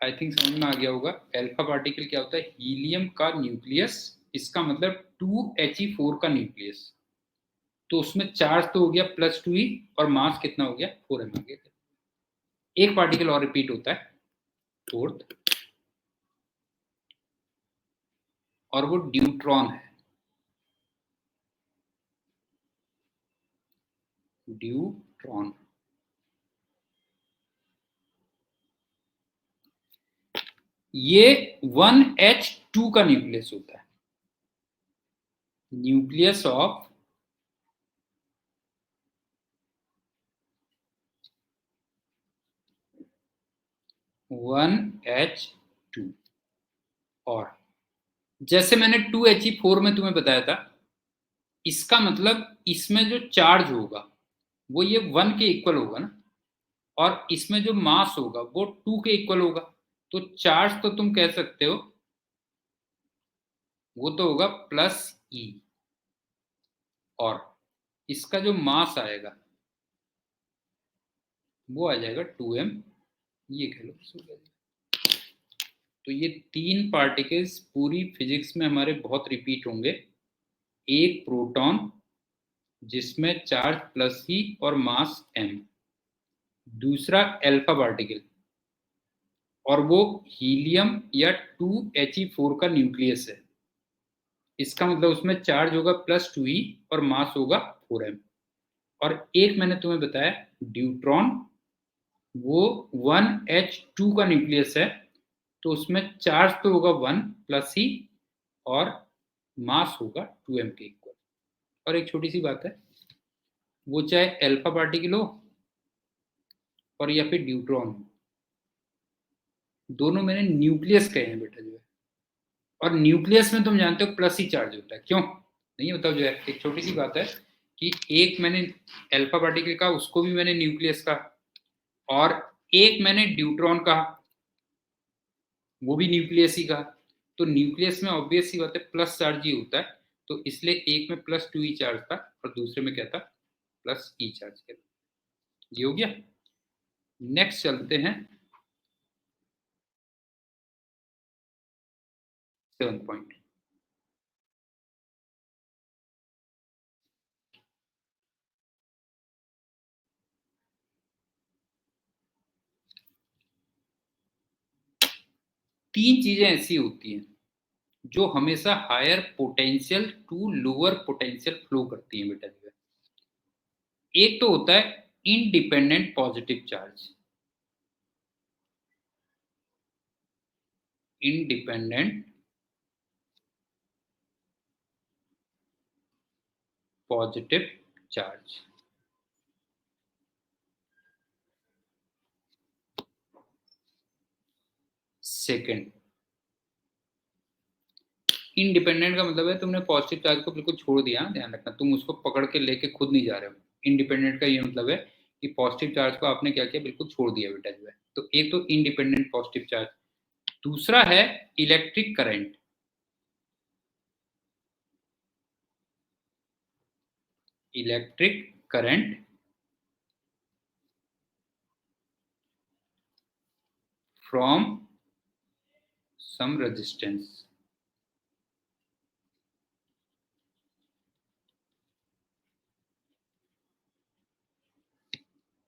आई थिंक समझ में आ गया होगा। अल्फा पार्टिकल क्या होता है, हीलियम का न्यूक्लियस, इसका मतलब 2He4 का न्यूक्लियस, तो उसमें चार्ज तो हो गया +2e और मास कितना हो गया 4m आ गया। एक पार्टिकल और रिपीट होता है, फोर्थ, और वो ड्यूट्रॉन है। ड्यूट्रॉन, ये 1H2 का न्यूक्लियस होता है, न्यूक्लियस ऑफ 1H2। और जैसे मैंने 2He4 में तुम्हें बताया था, इसका मतलब इसमें जो चार्ज होगा वो ये 1 के इक्वल होगा ना, और इसमें जो मास होगा वो 2 के इक्वल होगा, तो चार्ज तो तुम कह सकते हो वो तो होगा +E, और इसका जो मास आएगा वो आ जाएगा 2m, ये कह लो। तो ये 3 पार्टिकल्स पूरी फिजिक्स में हमारे बहुत रिपीट होंगे। एक प्रोटॉन जिसमें चार्ज +E और मास m, दूसरा अल्फा पार्टिकल और वो हीलियम या 2He4 का न्यूक्लियस है, इसका मतलब उसमें चार्ज होगा +2e और मास होगा 4m। और एक मैंने तुम्हें बताया ड्यूट्रॉन, वो 1H2 का न्यूक्लियस है, तो उसमें चार्ज तो होगा 1 +E और मास होगा 2m के इक्वल। और एक छोटी सी बात है, वो चाहे अल्फा पार्टिकल हो और या फिर न्यूट्रॉन हो, दोनों मैंने न्यूक्लियस कहे हैं बेटा जो है, और न्यूक्लियस में तुम जानते हो +ही चार्ज होता है, क्यों नहीं बताओ जो है। एक छोटी सी बात है कि एक मैंने अल्फा पार्टिकल का, उसको भी मैंने न्यूक्लियस कहा, और एक मैंने ड्यूट्रॉन कहा, वो भी न्यूक्लियस ही कहा। तो न्यूक्लियस में ऑब्वियस सी बात है प्लस चार्ज ही होता है, तो इसलिए एक में +2e चार्ज था और दूसरे में क्या था, +E चार्ज था। ये हो गया। नेक्स्ट चलते हैं 7 पॉइंट। तीन चीजें ऐसी होती हैं जो हमेशा higher potential to lower potential flow करती हैं बेटा जो है। एक तो होता है independent positive charge, independent positive charge. Second, independent का मतलब है तुमने पॉजिटिव चार्ज को बिल्कुल छोड़ दिया, ध्यान रखना, तुम उसको पकड़ के लेके खुद नहीं जा रहे हो। इंडिपेंडेंट का ये मतलब है कि पॉजिटिव चार्ज को आपने क्या किया, बिल्कुल छोड़ दिया बेटा जो है। तो एक तो इंडिपेंडेंट पॉजिटिव चार्ज, दूसरा है electric current. Electric current from some resistance.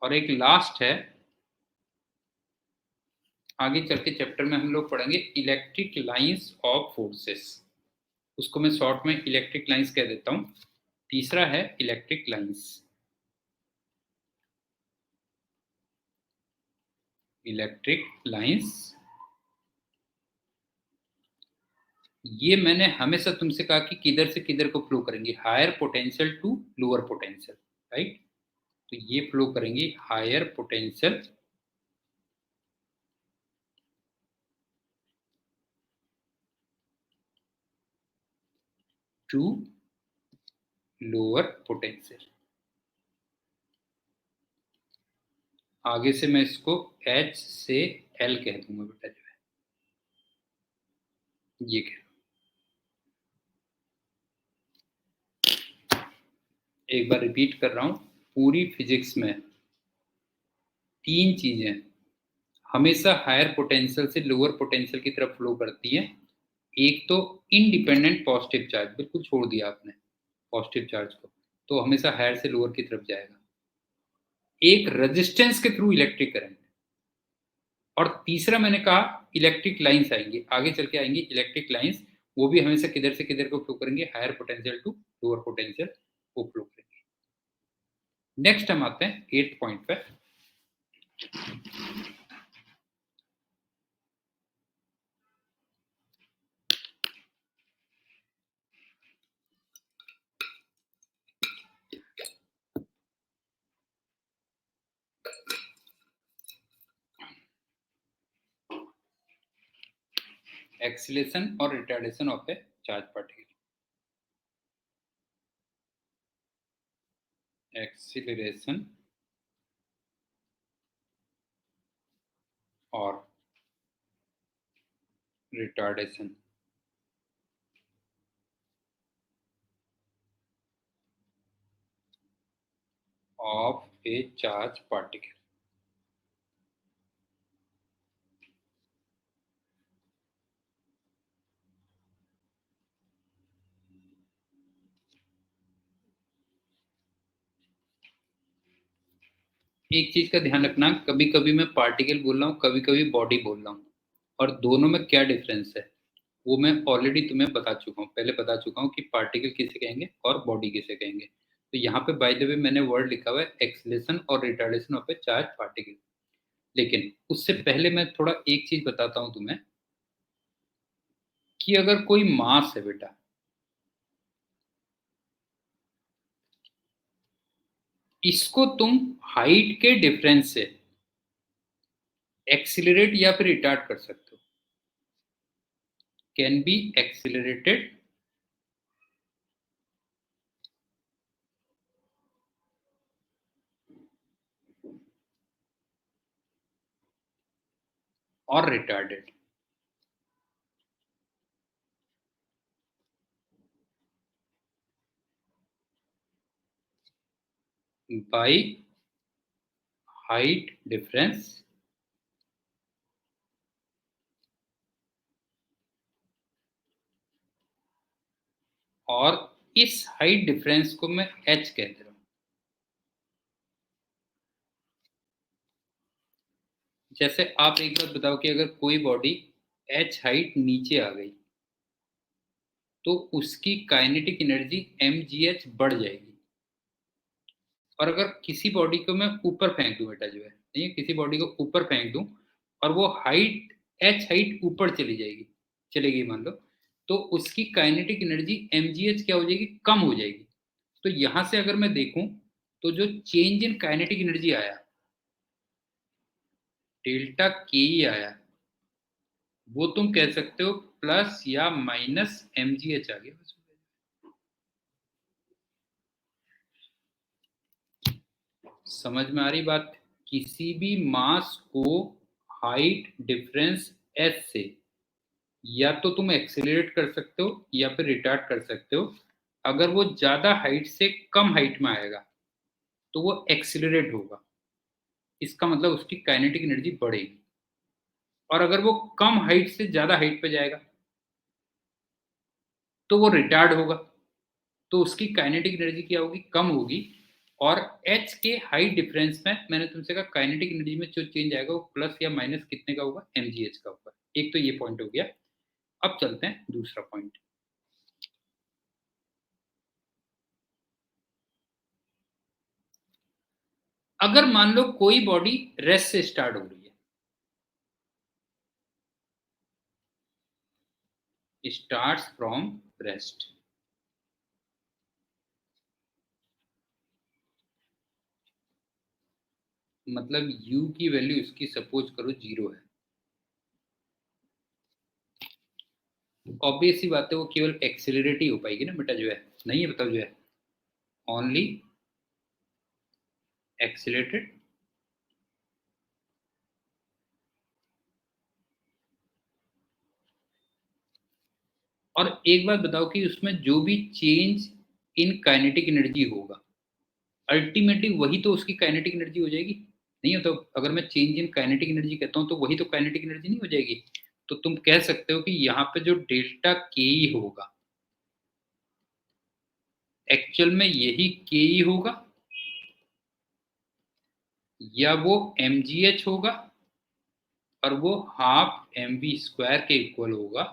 और एक लास्ट है, आगे चल के चैप्टर में हम लोग पढ़ेंगे इलेक्ट्रिक लाइंस ऑफ फोर्सेस, उसको मैं शॉर्ट में इलेक्ट्रिक लाइंस कह देता हूं। तीसरा है इलेक्ट्रिक लाइंस। इलेक्ट्रिक लाइंस, ये मैंने हमेशा तुमसे कहा कि किधर से किधर को फ्लो करेंगे, higher potential to lower potential, right. तो ये फ्लो करेंगे higher potential to lower potential. आगे से मैं इसको H से L कह दूंगा बेटा जो है, ये कह, एक बार रिपीट कर रहा हूं, पूरी फिजिक्स में तीन चीजें हमेशा हायर पोटेंशियल से लोअर पोटेंशियल की तरफ फ्लो करती है। एक तो इंडिपेंडेंट पॉजिटिव चार्ज, बिल्कुल छोड़ दिया आपने पॉजिटिव चार्ज को, तो हमेशा हायर से लोअर की तरफ जाएगा। एक रेजिस्टेंस के थ्रू इलेक्ट्रिक करंट, और तीसरा मैंने कहा इलेक्ट्रिक लाइंस आएंगी, आगे चल के आएंगी इलेक्ट्रिक लाइंस, वो भी हमेशा किधर से किधर को फ्लो करेंगे, higher potential to lower potential को फ्लो करेंगे। नेक्स्ट हम आते हैं 8th पॉइंट पे। एक्सीलरेशन और retardation of a charge particle. Acceleration और retardation of a charge particle. एक चीज का ध्यान रखना, कभी कभी मैं पार्टिकल बोल रहा हूँ, कभी कभी बॉडी बोल रहा हूँ, और दोनों में क्या डिफरेंस है वो मैं ऑलरेडी तुम्हें बता चुका हूँ, पहले बता चुका हूँ कि पार्टिकल किसे कहेंगे और बॉडी किसे कहेंगे। तो यहाँ पे बाय द वे मैंने वर्ड लिखा हुआ है एक्सीलरेशन और retardation of a charge particle. लेकिन उससे पहले मैं थोड़ा एक चीज बताता हूँ तुम्हें, कि अगर कोई मास है बेटा, इसको तुम हाइट के डिफरेंस से एक्सिलरेट या फिर रिटार्ड कर सकते हो। कैन बी एक्सिलरेटेड और रिटार्डेड बाय हाइट डिफरेंस और इस हाइट डिफरेंस को मैं h कह दे रहा हूं। जैसे आप एक बात बताओ कि अगर कोई बॉडी h हाइट नीचे आ गई तो उसकी काइनेटिक एनर्जी mgh बढ़ जाएगी। और अगर किसी बॉडी को मैं ऊपर फेंक दूं बेटा जो है, नहीं, किसी बॉडी को ऊपर फेंक दूं और वो हाइट h हाइट ऊपर चली जाएगी, चलेगी मान लो, तो उसकी काइनेटिक एनर्जी mgh क्या हो जाएगी, कम हो जाएगी। तो यहां से अगर मैं देखूं तो जो चेंज इन काइनेटिक एनर्जी आया, डेल्टा के ही आया, वो तुम कह सकते हो प्लस या माइनस mgh आ गया। समझ में आ रही बात? किसी भी मास को हाइट डिफरेंस s से या तो तुम एक्सेलरेट कर सकते हो या फिर रिटार्ड कर सकते हो। अगर वो ज्यादा हाइट से कम हाइट में आएगा तो वो एक्सेलरेट होगा, इसका मतलब उसकी काइनेटिक एनर्जी बढ़ेगी। और अगर वो कम हाइट से ज्यादा हाइट पे जाएगा तो वो रिटार्ड होगा, तो उसकी काइनेटिक एनर्जी क्या होगी? कम होगी। और h के हाइट डिफरेंस में मैंने तुमसे कहा काइनेटिक एनर्जी में जो चेंज आएगा वो प्लस या माइनस कितने का होगा? mgh का होगा। एक तो ये पॉइंट हो गया। अब चलते हैं दूसरा पॉइंट। अगर मान लो कोई बॉडी रेस्ट से स्टार्ट हो रही है, स्टार्ट्स फ्रॉम रेस्ट, मतलब u की वैल्यू इसकी सपोज करो 0 है। ऑब्वियस सी बात है वो केवल एक्सेलरेट ही हो पाएगी ना बेटा, जो है नहीं है, बताओ जो है ओनली एक्सेलरेटेड। और एक बात बताओ कि उसमें जो भी चेंज इन काइनेटिक एनर्जी होगा अल्टीमेटली वही तो उसकी काइनेटिक एनर्जी हो जाएगी। नहीं हो तो अगर मैं चेंज इन काइनेटिक एनर्जी कहता हूं तो वही तो काइनेटिक एनर्जी नहीं हो जाएगी? तो तुम कह सकते हो कि यहाँ पे जो डेल्टा के ई होगा एक्चुअल में यही के ई होगा या वो mgh होगा और वो हाफ एम वी स्क्वायर के इक्वल होगा।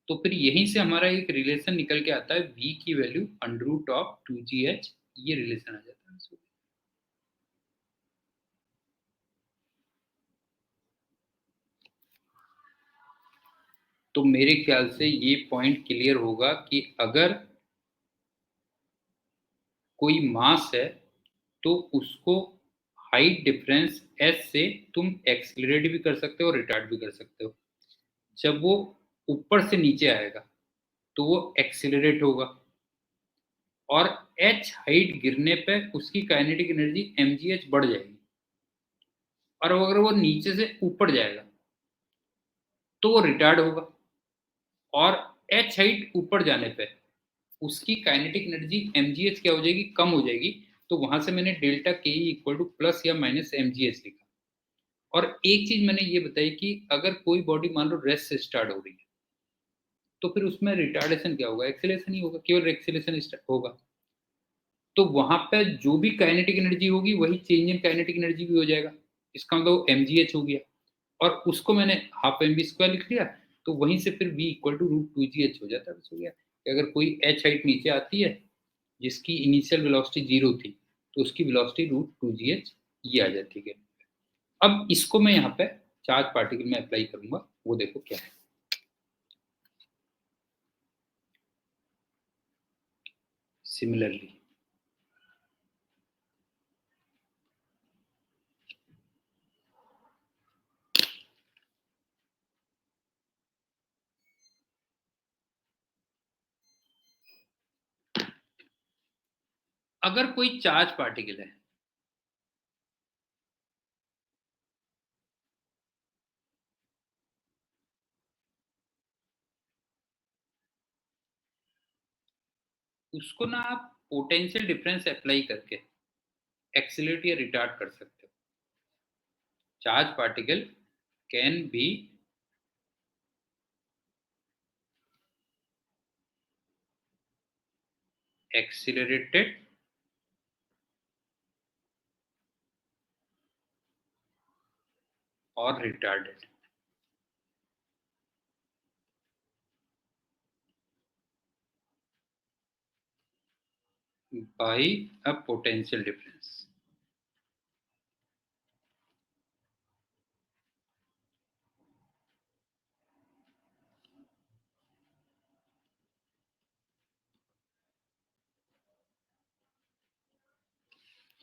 तो फिर यहीं से हमारा एक रिलेशन निकल के आता है, v की value under root of 2gh, ये रिलेशन आ जाता है। तो मेरे ख्याल से ये पॉइंट क्लियर होगा कि अगर कोई मास है तो उसको हाइट डिफरेंस s से तुम एक्सिलरेट भी कर सकते हो और रिटार्ड भी कर सकते हो। जब वो ऊपर से नीचे आएगा तो वो एक्सिलरेट होगा और h हाइट गिरने पे उसकी काइनेटिक एनर्जी mgh बढ़ जाएगी। और अगर वो नीचे से ऊपर जाएगा तो वो रिटार्ड होगा और h हाइट ऊपर जाने पे उसकी काइनेटिक एनर्जी mgh क्या हो जाएगी? कम हो जाएगी। तो वहां से मैंने डेल्टा के इक्वल टू प्लस या माइनस mgh लिखा। और एक चीज मैंने ये बताई कि अगर कोई बॉडी मान लो रेस्ट से स्टार्ट हो रही है तो फिर उसमें रिटार्डेशन क्या होगा? एक्सेलेरेशन ही होगा, केवल एक्सेलेरेशन होगा। तो वहां पे जो भी काइनेटिक एनर्जी होगी वही चेंज इन काइनेटिक एनर्जी भी हो जाएगा। इसका मतलब mgh हो गया और उसको मैंने हाफ एम बी स्क्वायर लिख लिया। तो वहीं से फिर v equal to root 2gh हो जाता है। बस हो गया कि अगर कोई h हाइट नीचे आती है जिसकी इनिशियल वेलोसिटी 0 थी तो उसकी वेलोसिटी रूट 2gh ये आ जाती है। अब इसको मैं यहाँ पे चार्ज पार्टिकल में अप्लाई करूंगा, वो देखो क्या है। सिमिलरली अगर कोई चार्ज पार्टिकल है उसको ना आप पोटेंशियल डिफरेंस अप्लाई करके एक्सीलरेट या रिटार्ड कर सकते हो। Charge particle can be accelerated or retarded by a potential difference।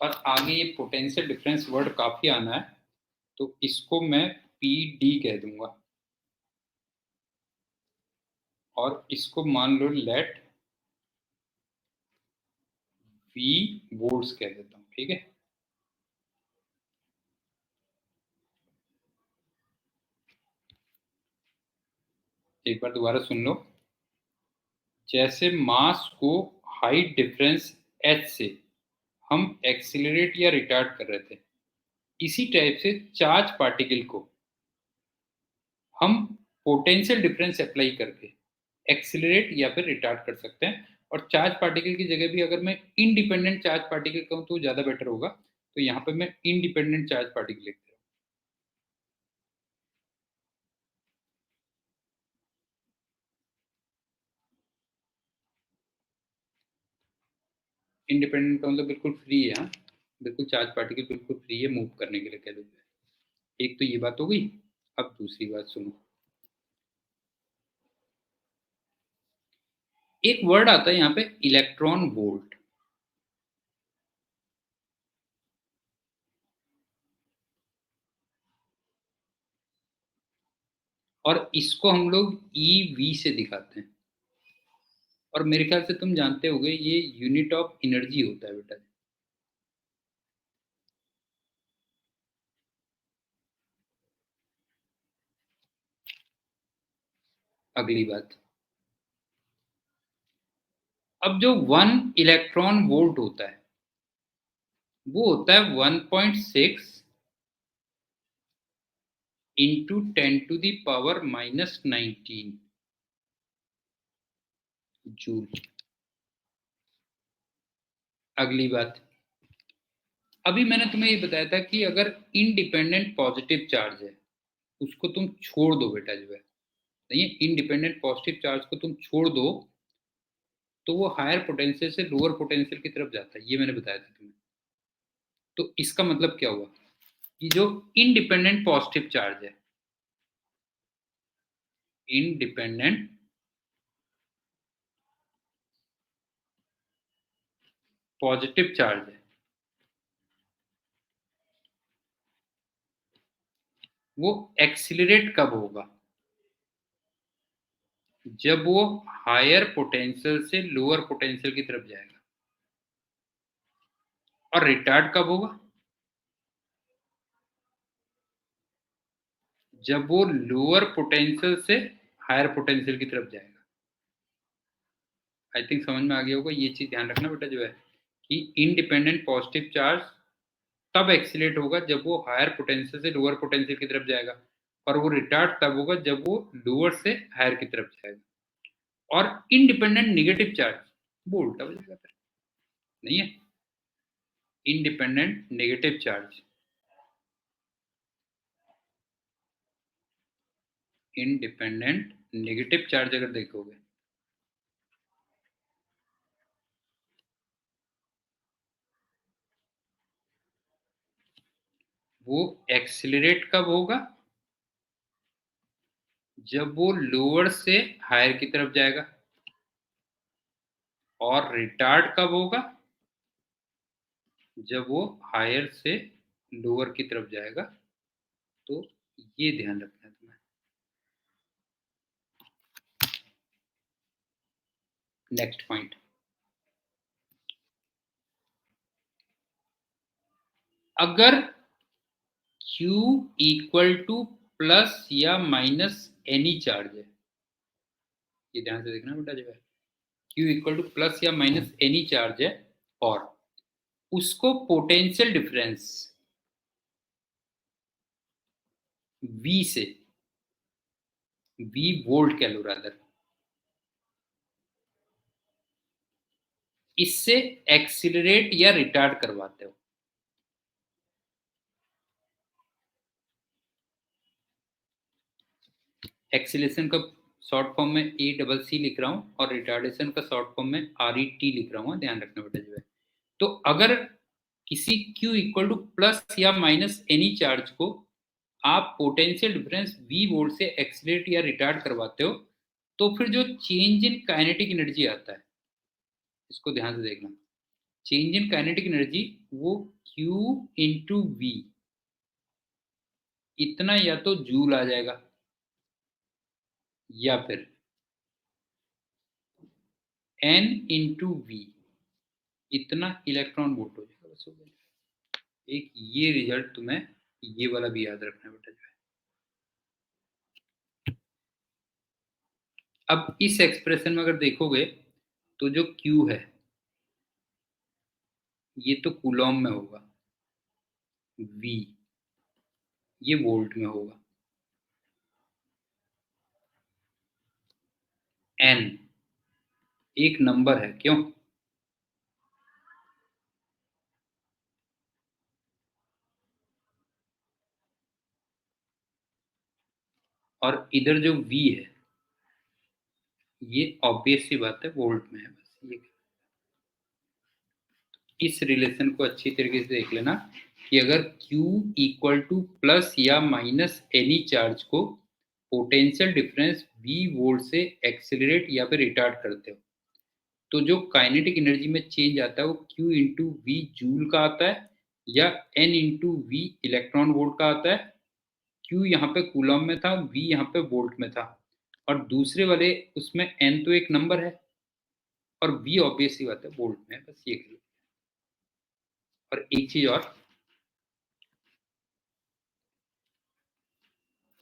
और आगे ये पोटेंशियल डिफरेंस वर्ड काफी आना है तो इसको मैं पी डी कह दूंगा। और इसको मान लो लेट वी वोल्ट्स कह देता हूँ, ठीक है। एक बार दोबारा सुन लो। जैसे मास को हाइट डिफरेंस h से हम एक्सीलरेट या रिटार्ड कर रहे थे, इसी टाइप से चार्ज पार्टिकल को हम पोटेंशियल डिफरेंस अप्लाई करके एक्सीलरेट या फिर रिटार्ड कर सकते हैं। और चार्ज पार्टिकल की जगह भी अगर मैं इंडिपेंडेंट चार्ज पार्टिकल कहूँ तो ज़्यादा बेटर होगा, तो यहाँ पे मैं इंडिपेंडेंट चार्ज पार्टिकल लिखता हूँ। इंडिपेंडेंट का मतलब बिल्कुल फ्री है, हाँ, बिल्कुल चार्ज पार्टिकल बिल्कुल फ्री है मूव करने के लिए कह दो। एक तो ये बात हो गई। अब दूसरी बात सुनो। एक वर्ड आता है यहाँ पे इलेक्ट्रॉन वोल्ट, और इसको हम लोग ईवी से दिखाते हैं। और मेरे ख्याल से तुम जानते होगे ये यूनिट ऑफ एनर्जी होता है बेटा। अगली बात, अब जो 1 इलेक्ट्रॉन वोल्ट होता है वो होता है 1.6 इंटू 10⁻⁻19 जूल। अगली बात, अभी मैंने तुम्हें ये बताया था कि अगर इंडिपेंडेंट पॉजिटिव चार्ज है उसको तुम छोड़ दो बेटा, जो है नहीं, इंडिपेंडेंट पॉजिटिव चार्ज को तुम छोड़ दो तो वो हायर पोटेंशियल से लोअर पोटेंशियल की तरफ जाता है, ये मैंने बताया था तुम्हें। तो इसका मतलब क्या हुआ कि जो इंडिपेंडेंट पॉजिटिव चार्ज है, इंडिपेंडेंट पॉजिटिव चार्ज है, वो एक्सिलरेट कब होगा? जब वो हायर पोटेंशियल से लोअर पोटेंशियल की तरफ जाएगा। और रिटार्ड कब होगा? जब वो लोअर पोटेंशियल से हायर पोटेंशियल की तरफ जाएगा। आई थिंक समझ में आ गया होगा। ये चीज ध्यान रखना बेटा, जो है कि इंडिपेंडेंट पॉजिटिव चार्ज तब एक्सीलेट होगा जब वो हायर पोटेंशियल से लोअर पोटेंशियल की तरफ जाएगा, और वो रिटार्ड तब होगा जब वो लोअर से हायर की तरफ जाएगा। और इंडिपेंडेंट नेगेटिव चार्ज वो उल्टा हो जाएगा फिर, नहीं है। Independent negative charge, independent negative charge अगर देखोगे वो एक्सिलरेट कब होगा? जब वो लोअर से हायर की तरफ जाएगा। और रिटार्ड कब होगा? जब वो हायर से लोअर की तरफ जाएगा। तो ये ध्यान रखना है तुम्हें। नेक्स्ट पॉइंट, अगर Q इक्वल टू प्लस या माइनस एनी चार्ज है, ये ध्यान से देखना बेटा, जो है Q इक्वल टू प्लस या माइनस एनी चार्ज है और उसको पोटेंशियल डिफरेंस V से, V वोल्ट कह लो रादर, इससे एक्सिलरेट या रिटार्ड करवाते हो। एक्सिलेशन का शॉर्ट फॉर्म में ACC लिख रहा हूँ और रिटार्डेशन का शॉर्ट फॉर्म में RET लिख रहा हूँ, ध्यान रखना बेटा, जो है। तो अगर किसी Q इक्वल टू प्लस या माइनस एनी चार्ज को आप पोटेंशियल डिफरेंस V वोल्ट से एक्सिलेट या रिटार्ड करवाते हो, तो फिर जो चेंज इन काइनेटिक एनर्जी आता है, इसको ध्यान से देखना। चेंज इन काइनेटिक एनर्जी वो Q इंटू V, इतना या तो जूल आ जाएगा या फिर n इंटू वी, इतना इलेक्ट्रॉन वोल्ट हो जाएगा। बस हो गया। एक ये रिजल्ट तुम्हें ये वाला भी याद रखना बेटा जो है। अब इस एक्सप्रेशन में अगर देखोगे तो जो Q है ये तो कूलॉम में होगा, V ये वोल्ट में होगा, N एक नंबर है, क्यों? और इधर जो V है ये ऑब्वियस सी बात है वोल्ट में है। बस ये इस रिलेशन को अच्छी तरीके से देख लेना कि अगर Q इक्वल टू प्लस या माइनस एनी चार्ज को पोटेंशियल डिफरेंस V वोल्ट से एक्सेलरेट या फिर रिटार्ड करते हो तो जो काइनेटिक एनर्जी में चेंज आता है वो Q इंटू वी जूल का आता है या N into V electron volt का आता है। Q यहाँ पे कूलम में था, V यहाँ पे वोल्ट में था, और दूसरे वाले उसमें N तो एक नंबर है और V ऑब्वियस सी बात है वोल्ट में है। बस ये करिए। और एक चीज और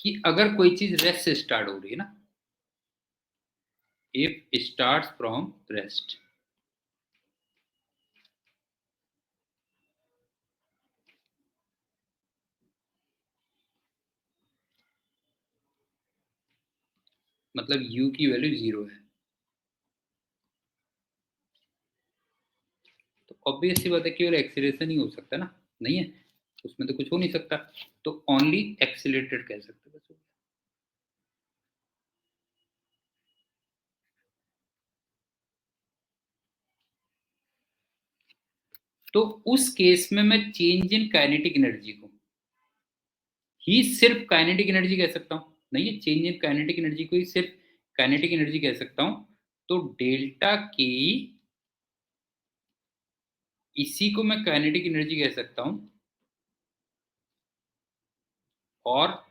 कि अगर कोई चीज रेस्ट से स्टार्ट हो रही है ना, इफ स्टार्ट फ्रॉम रेस्ट, मतलब U की वैल्यू 0 है, तो ऑब्वियस सी बात है केवल एक्सीलरेशन ही हो सकता है ना, नहीं है उसमें तो कुछ हो नहीं सकता, तो ओनली एक्सीलरेटेड कह सकते हैं बस। तो उस केस में मैं चेंज इन काइनेटिक एनर्जी को ही सिर्फ काइनेटिक एनर्जी कह सकता हूं, नहीं है चेंज इन काइनेटिक एनर्जी को ही सिर्फ काइनेटिक एनर्जी कह सकता हूं। तो डेल्टा के इसी को मैं काइनेटिक एनर्जी कह सकता हूं, और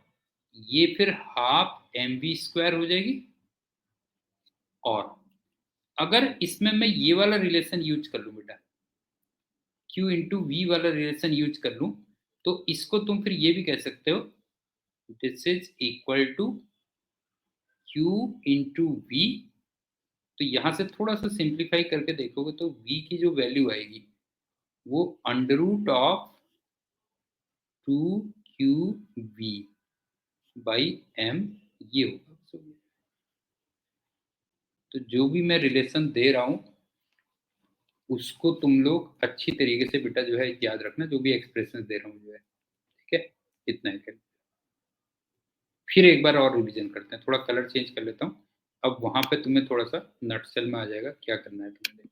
ये फिर हाफ एम वी स्क्वायर हो जाएगी। और अगर इसमें मैं ये वाला रिलेशन यूज कर लूं बेटा, Q इंटू वी वाला रिलेशन यूज कर लूं, तो इसको तुम फिर ये भी कह सकते हो this is equal to Q into V. तो यहां से थोड़ा सा सिंप्लीफाई करके देखोगे तो V की जो वैल्यू आएगी वो under root of 2QV by M ये होगा। तो जो भी मैं रिलेशन दे रहा हूं उसको तुम लोग अच्छी तरीके से बेटा जो है याद रखना, जो भी एक्सप्रेशन दे रहा हूँ जो है, ठीक है? इतना ही कर, फिर एक बार और रिवीजन करते हैं, थोड़ा कलर चेंज कर लेता हूँ। अब वहां पे तुम्हें थोड़ा सा नटसेल में आ जाएगा क्या करना है तुम्हें।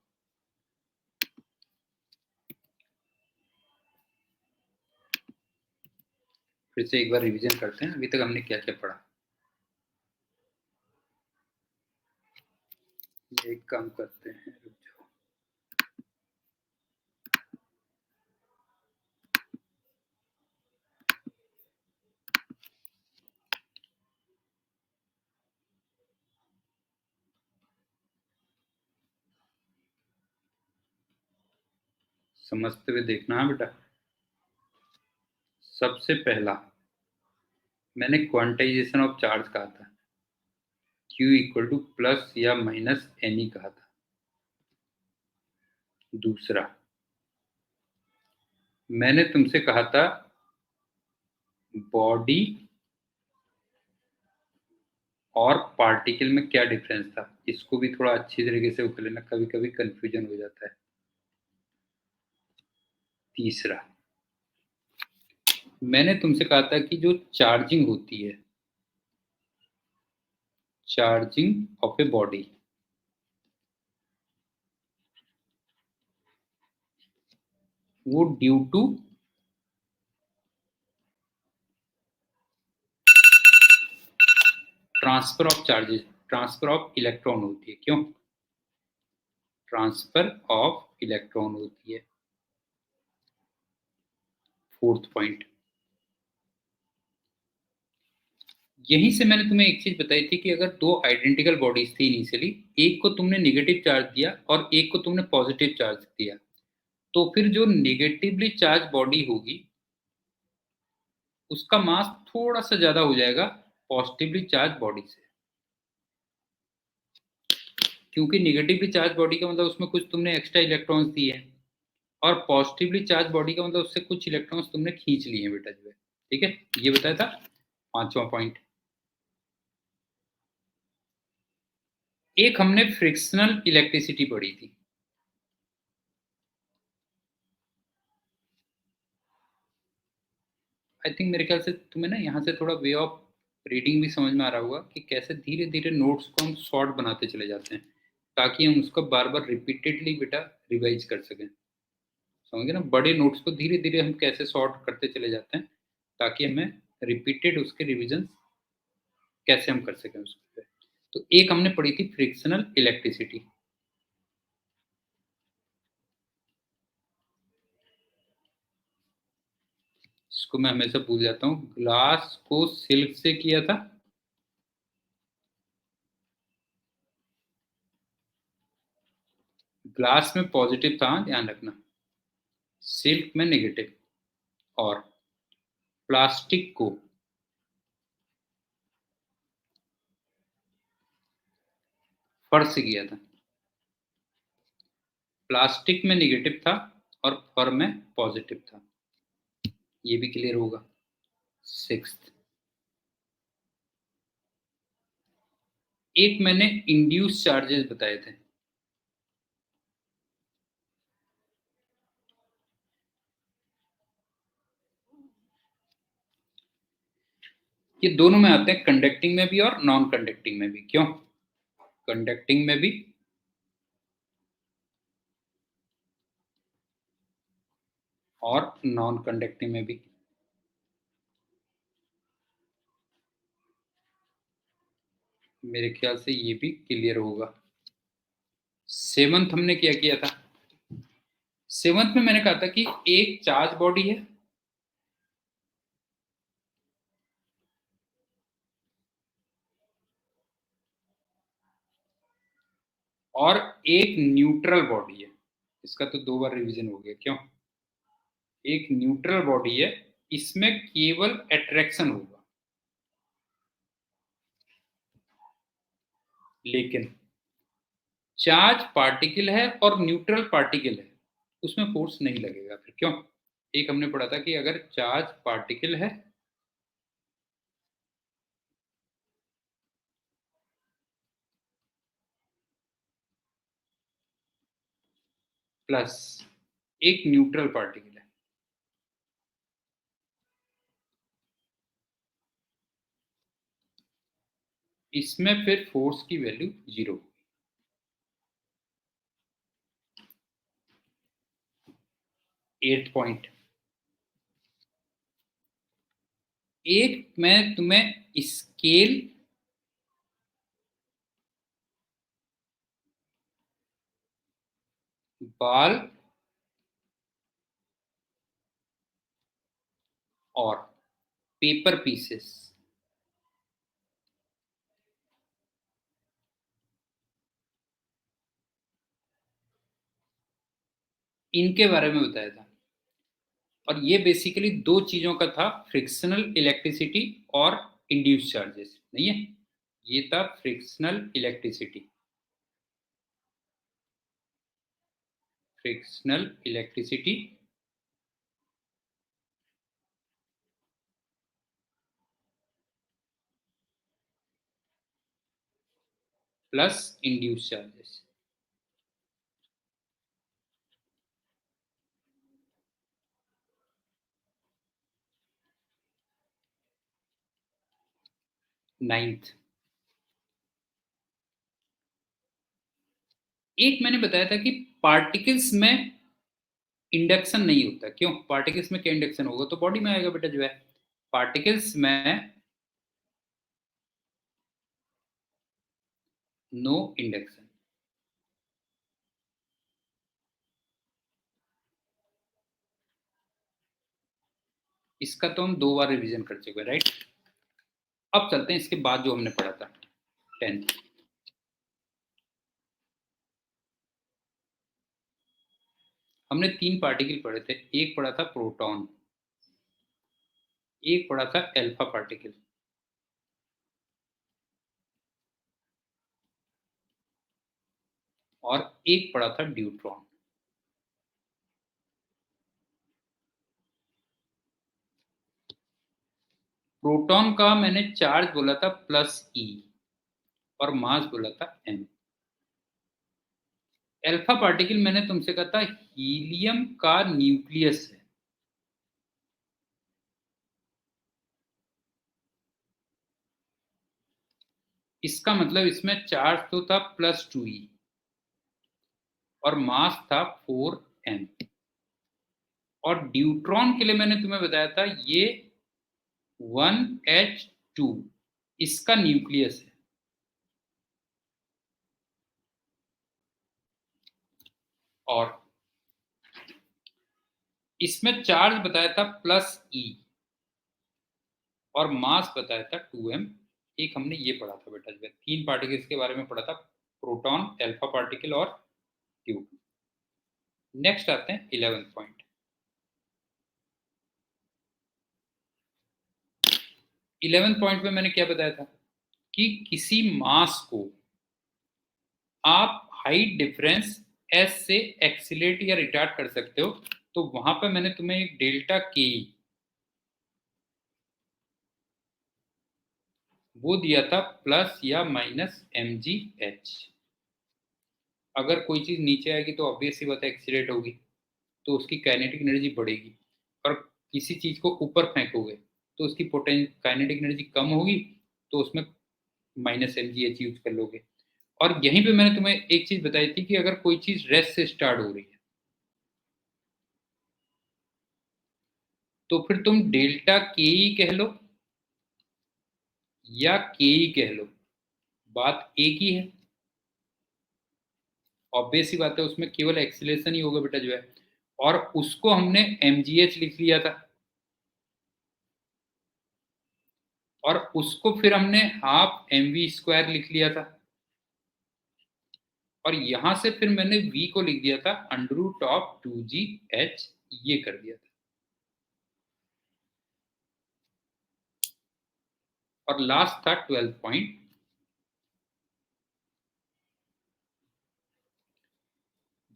फिर से एक बार रिवीजन करते हैं, अभी तक हमने क्या क्या पढ़ा। एक काम करते हैं, रुक जाओ। समझते हुए देखना है बेटा। सबसे पहला मैंने क्वांटाइजेशन ऑफ चार्ज कहा था, Q इक्वल टू प्लस या माइनस एनी कहा था। दूसरा मैंने तुमसे कहा था बॉडी और पार्टिकल में क्या डिफरेंस था, इसको भी थोड़ा अच्छी तरीके से उकर लेना, कभी कभी कंफ्यूजन हो जाता है। तीसरा मैंने तुमसे कहा था कि जो चार्जिंग होती है, चार्जिंग ऑफ ए बॉडी, वो due to transfer of charges, transfer of electron होती है। क्यों? ट्रांसफर ऑफ इलेक्ट्रॉन होती है। फोर्थ पॉइंट यहीं से मैंने तुम्हें एक चीज बताई थी कि अगर दो आइडेंटिकल बॉडीज थी इनिशियली, एक को तुमने नेगेटिव चार्ज दिया और एक को तुमने पॉजिटिव चार्ज दिया, तो फिर जो नेगेटिवली चार्ज बॉडी होगी उसका मास थोड़ा सा ज्यादा हो जाएगा पॉजिटिवली चार्ज बॉडी से, क्योंकि नेगेटिवली चार्ज बॉडी का मतलब उसमें कुछ तुमने एक्स्ट्रा इलेक्ट्रॉन्स दिए हैं, और पॉजिटिवली चार्ज बॉडी का मतलब उससे कुछ इलेक्ट्रॉन्स तुमने खींच लिए हैं बेटा जो है। ठीक है, ये बताया था पांचवा पॉइंट। एक हमने फ्रिक्शनल इलेक्ट्रिसिटी पढ़ी थी। आई थिंक मेरे ख्याल से तुम्हें ना यहाँ से थोड़ा वे ऑफ रीडिंग भी समझ में आ रहा होगा कि कैसे धीरे धीरे नोट्स को हम शॉर्ट बनाते चले जाते हैं ताकि हम उसको बार बार रिपीटेडली बेटा रिवाइज कर सकें। समझ गए ना, बड़े नोट्स को धीरे धीरे हम कैसे शॉर्ट करते चले जाते हैं ताकि हमें रिपीटेड उसके रिविजन कैसे हम कर सकें उसको। तो एक हमने पढ़ी थी फ्रिक्शनल इलेक्ट्रिसिटी। इसको मैं हमेशा भूल जाता हूँ, ग्लास को सिल्क से किया था, ग्लास में पॉजिटिव था, ध्यान रखना, सिल्क में नेगेटिव, और प्लास्टिक को फर से किया था। प्लास्टिक में नेगेटिव था और फर में पॉजिटिव था। ये भी क्लियर होगा। सिक्स्थ, एक मैंने इंड्यूस चार्जेस बताए थे। ये दोनों में आते हैं, कंडक्टिंग में भी और नॉन कंडक्टिंग में भी। क्यों? कंडक्टिंग में भी और नॉन कंडक्टिंग में भी। मेरे ख्याल से ये भी क्लियर होगा। सेवंथ हमने क्या किया था? सेवंथ में मैंने कहा था कि एक चार्ज बॉडी है और एक न्यूट्रल बॉडी है। इसका तो दो बार रिवीजन हो गया। क्यों? एक न्यूट्रल बॉडी है, इसमें केवल अट्रैक्शन होगा, लेकिन चार्ज पार्टिकल है और न्यूट्रल पार्टिकल है, उसमें फोर्स नहीं लगेगा। फिर क्यों? एक हमने पढ़ा था कि अगर चार्ज पार्टिकल है प्लस एक न्यूट्रल पार्टिकल है, इसमें फिर फोर्स की वैल्यू जीरो। एट पॉइंट, एक मैं तुम्हें स्केल बाल और पेपर पीसेस, इनके बारे में बताया था। और ये बेसिकली दो चीजों का था, फ्रिक्शनल इलेक्ट्रिसिटी और इंड्यूस चार्जेस। नहीं है, ये था frictional electricity, frictional electricity plus induce charges. Ninth, एक मैंने बताया था कि पार्टिकल्स में इंडक्शन नहीं होता। क्यों? पार्टिकल्स में क्या इंडक्शन होगा? तो बॉडी में आएगा बेटा जो है। पार्टिकल्स में नो इंडक्शन। इसका तो हम दो बार रिवीजन कर चुके हैं, राइट? अब चलते हैं इसके बाद जो हमने पढ़ा था 10th। हमने 3 पार्टिकल पढ़े थे, एक पढ़ा था प्रोटॉन, एक पढ़ा था अल्फा पार्टिकल, और एक पढ़ा था ड्यूट्रॉन। प्रोटॉन का मैंने चार्ज बोला था +e और मास बोला था m। अल्फा पार्टिकल मैंने तुमसे कहा था हीलियम का न्यूक्लियस है। इसका मतलब इसमें चार्ज तो था +2e और मास था 4m। और ड्यूट्रॉन के लिए मैंने तुम्हें बताया था ये 1h2 इसका न्यूक्लियस है। और इसमें चार्ज बताया था +e और मास बताया था 2m। एक हमने ये पढ़ा था बेटा, जो 3 पार्टिकल्स के बारे में पढ़ा था, प्रोटॉन, अल्फा पार्टिकल और ट्यूब। नेक्स्ट आते हैं 11th पॉइंट। 11th पॉइंट में मैंने क्या बताया था कि किसी मास को आप हाइट डिफरेंस s से एक्सीलरेट या रिटार्ड कर सकते हो। तो वहां पर मैंने तुम्हें एक डेल्टा के वो दिया था प्लस या -mgh। अगर कोई चीज नीचे आएगी तो ऑब्वियस सी बात है एक्सीलरेट होगी, तो उसकी काइनेटिक एनर्जी बढ़ेगी। और किसी चीज को ऊपर फेंकोगे तो उसकी काइनेटिक एनर्जी कम होगी, तो उसमें -mgh यूज कर लोगे। और यहीं पे मैंने तुम्हें एक चीज बताई थी कि अगर कोई चीज रेस्ट से स्टार्ट हो रही है तो फिर तुम डेल्टा के कह लो या के कह लो, बात एक ही है। ऑब्वियस ही बात है, उसमें केवल एक्सीलरेशन ही होगा बेटा जो है। और उसको हमने mgh लिख लिया था, और उसको फिर हमने हाफ mv² लिख लिया था, और यहां से फिर मैंने v को लिख दिया था √2gh, ये कर दिया था। और लास्ट था 12th पॉइंट।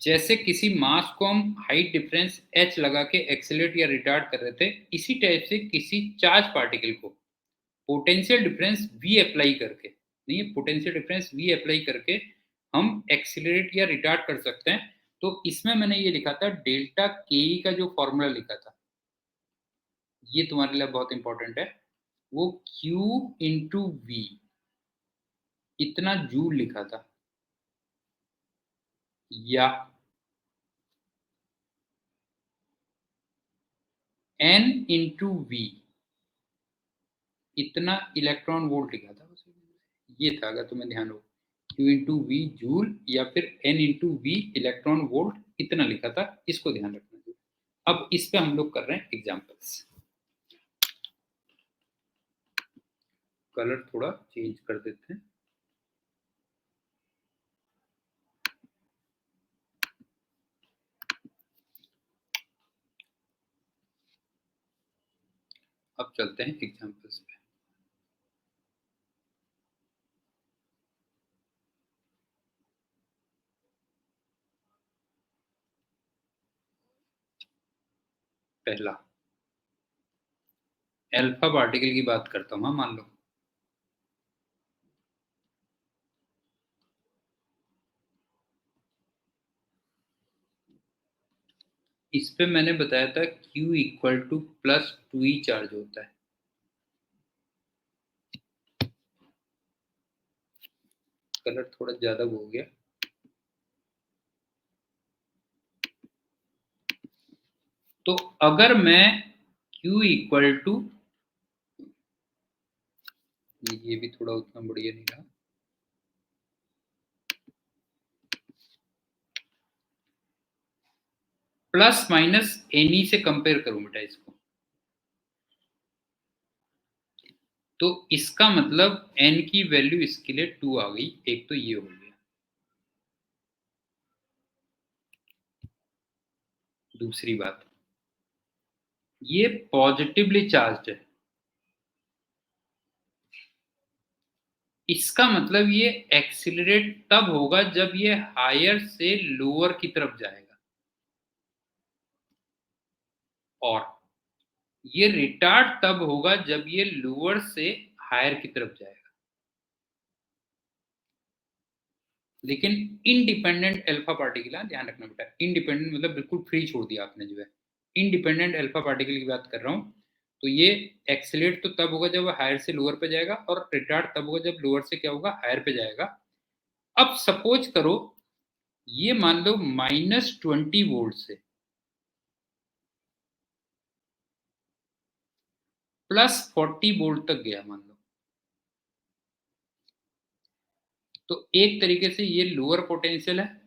जैसे किसी मास को हम हाइट डिफरेंस h लगा के एक्सेलरेट या रिटार्ड कर रहे थे, इसी टाइप से किसी चार्ज पार्टिकल को पोटेंशियल डिफरेंस v अप्लाई करके, नहीं, पोटेंशियल डिफरेंस v अप्लाई करके हम एक्सीलरेट या रिटार्ड कर सकते हैं। तो इसमें मैंने ये लिखा था डेल्टा के का जो फॉर्मूला लिखा था, ये तुम्हारे लिए बहुत इंपॉर्टेंट है, वो Q इंटू वी इतना जूल लिखा था, या N इंटू वी इतना इलेक्ट्रॉन वोल्ट लिखा था। ये था, अगर तुम्हें ध्यान हो, Q इंटू वी जूल या फिर N into V electron volt इतना लिखा था, इसको ध्यान रखना चाहिए। अब इस पे हम लोग कर रहे हैं एग्जांपल्स। कलर थोड़ा चेंज कर देते हैं। अब चलते हैं एग्जांपल्स पे। पहला अल्फा पार्टिकल की बात करता हूँ, मान लो इस पे मैंने बताया था Q equal to +2e charge होता है। कलर थोड़ा ज्यादा हो गया। तो अगर मैं Q इक्वल टू, ये भी थोड़ा उतना बढ़िया नहीं रहा, +- Ne से कंपेयर करूं बेटा इसको, तो इसका मतलब n की वैल्यू इसके लिए 2 आ गई। एक तो ये हो गया। दूसरी बात, ये पॉजिटिवली चार्ज्ड है, इसका मतलब ये एक्सीलरेट तब होगा जब ये हायर से लोअर की तरफ जाएगा, और ये रिटार्ड तब होगा जब ये लोअर से हायर की तरफ जाएगा। लेकिन इंडिपेंडेंट अल्फा पार्टिकल, ध्यान रखना बेटा, इंडिपेंडेंट मतलब बिल्कुल फ्री छोड़ दिया आपने जो है। इंडिपेंडेंट अल्फा पार्टिकल की बात कर रहा हूं, तो ये एक्सेलरेट तो तब होगा जब वो हायर से लोअर पे जाएगा, और रिटार्ड तब होगा जब लोअर से क्या होगा, हायर पे जाएगा। अब सपोज करो ये मान लो -20 वोल्ट से +40 वोल्ट तक गया मान लो, तो एक तरीके से ये लोअर पोटेंशियल है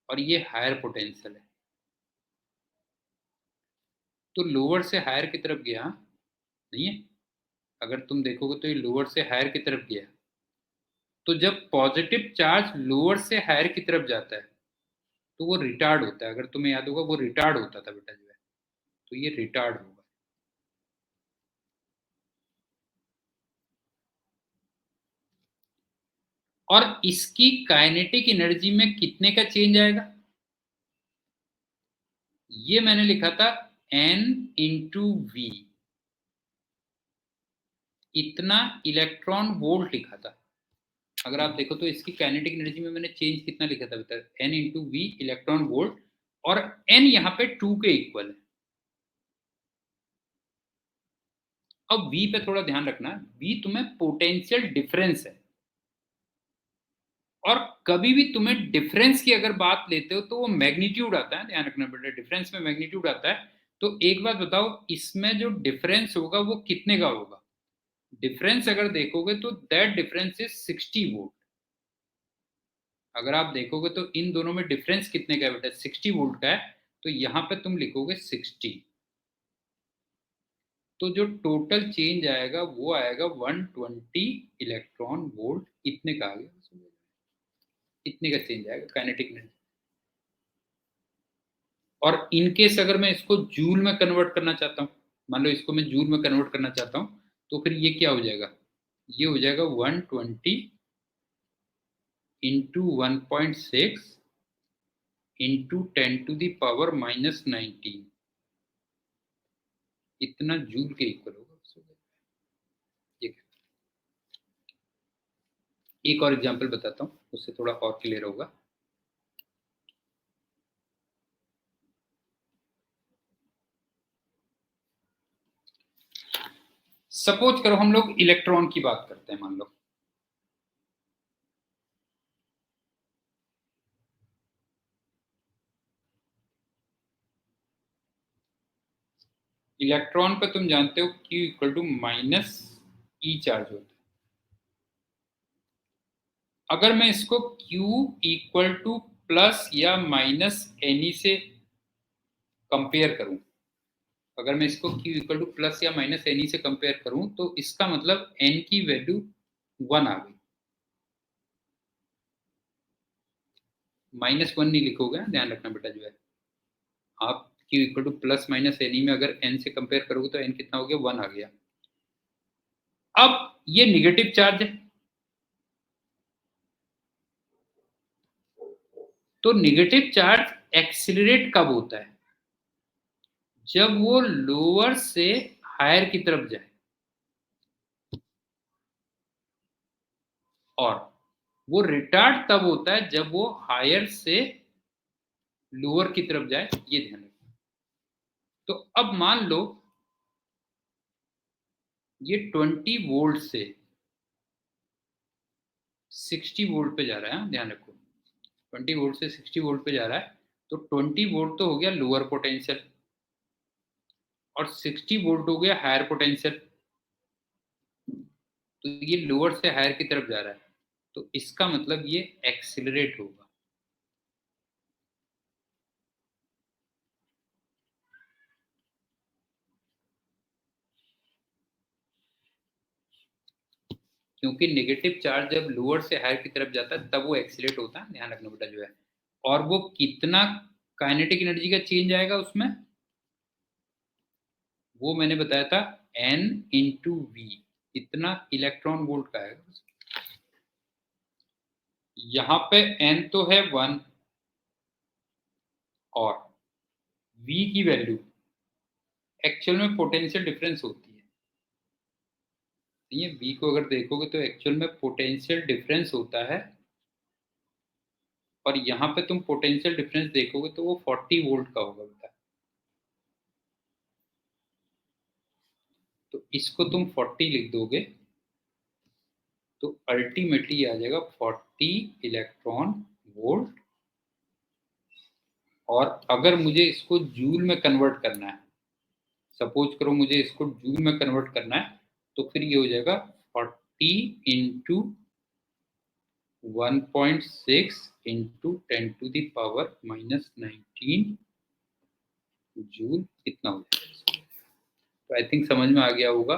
और ये हायर पोटेंशियल है। तो लोअर से हायर की तरफ गया नहीं है, अगर तुम देखोगे तो ये लोअर से हायर की तरफ गया। तो जब पॉजिटिव चार्ज लोअर से हायर की तरफ जाता है तो वो रिटार्ड होता है। अगर तुम्हें याद होगा वो रिटार्ड होता था बेटा जो है, तो ये रिटार्ड होगा। और इसकी काइनेटिक एनर्जी में कितने का चेंज आएगा, ये मैंने लिखा था n इंटू वी, इतना इलेक्ट्रॉन वोल्ट लिखा था। अगर आप देखो तो इसकी काइनेटिक एनर्जी में मैंने चेंज कितना लिखा था बेटा, n into V electron volt, और n यहाँ पे 2 के इक्वल है। अब v पे थोड़ा ध्यान रखना, v तुम्हें पोटेंशियल डिफरेंस है, और कभी भी तुम्हें डिफरेंस की अगर बात लेते हो तो वो मैग्नीट्यूड आता है, ध्यान रखना बेटा, डिफरेंस में मैग्नीट्यूड आता है। तो एक बात बताओ, इसमें जो डिफरेंस होगा वो कितने का होगा, डिफरेंस अगर देखोगे तो दैट डिफरेंस इज 60 वोल्ट। अगर आप देखोगे तो इन दोनों में डिफरेंस कितने का है बेटा, 60 वोल्ट का है। तो यहाँ पे तुम लिखोगे 60, तो जो टोटल चेंज आएगा वो आएगा 120 इलेक्ट्रॉन वोल्ट, इतने का आ गया, इतने का चेंज आएगा काइनेटिक एनर्जी। और इनकेस अगर मैं इसको जूल में कन्वर्ट करना चाहता हूँ, मान लो इसको मैं जूल में कन्वर्ट करना चाहता हूँ, तो फिर ये क्या हो जाएगा, ये हो जाएगा 120 इंटू 1.6 इंटू 10⁻⁻⁹ इतना जूल के इक्वल होगा। ठीक है, एक और एग्जांपल बताता हूँ, उससे थोड़ा और क्लियर होगा। सपोज करो हम लोग इलेक्ट्रॉन की बात करते हैं, मान लो इलेक्ट्रॉन पे तुम जानते हो Q equal to -E charge होता है। अगर मैं इसको Q इक्वल टू प्लस या -Ne से कंपेयर करूं, अगर मैं इसको Q इक्वल टू प्लस या -Ne से कंपेयर करूं, तो इसका मतलब n की वैल्यू 1 आ गई। -1 नहीं लिखोगे ना, ध्यान रखना बेटा जो है, आप Q equal to plus -Ne में अगर n से कंपेयर करोगे तो n कितना हो गया, 1 आ गया। अब ये निगेटिव चार्ज है, तो निगेटिव चार्ज एक्सिलरेट कब होता है, जब वो लोअर से हायर की तरफ जाए, और वो रिटार्ड तब होता है जब वो हायर से लोअर की तरफ जाए, ये ध्यान रखना। तो अब मान लो ये 20 वोल्ट से 60 वोल्ट पे जा रहा है, ध्यान रखो, 20 वोल्ट से 60 वोल्ट पे जा रहा है, तो 20 वोल्ट तो हो गया लोअर पोटेंशियल, और 60 वोल्ट हो गया हायर पोटेंशियल। तो ये लोअर से हायर की तरफ जा रहा है, तो इसका मतलब ये एक्सिलरेट होगा। क्योंकि नेगेटिव चार्ज जब लोअर से हायर की तरफ जाता है तब वो एक्सीलरेट होता है, ध्यान रखना बेटा जो है। और वो कितना काइनेटिक एनर्जी का चेंज आएगा उसमें, वो मैंने बताया था n इंटू वी, इतना इलेक्ट्रॉन वोल्ट का आएगा। यहाँ पे n तो है 1 और v की वैल्यू एक्चुअल में पोटेंशियल डिफरेंस होती है। ये v को अगर देखोगे तो एक्चुअल में पोटेंशियल डिफरेंस होता है, और यहाँ पे तुम पोटेंशियल डिफरेंस देखोगे तो वो 40 वोल्ट का होगा बेटा। तो इसको तुम 40 लिख दोगे तो अल्टीमेटली आ जाएगा 40 इलेक्ट्रॉन वोल्ट। और अगर मुझे इसको जूल में कन्वर्ट करना है, सपोज करो मुझे इसको जूल में कन्वर्ट करना है, तो फिर ये हो जाएगा 40 इंटू 1.6 इंटू 10⁻⁻⁹ जूल, इतना हो जाएगा। तो आई थिंक समझ में आ गया होगा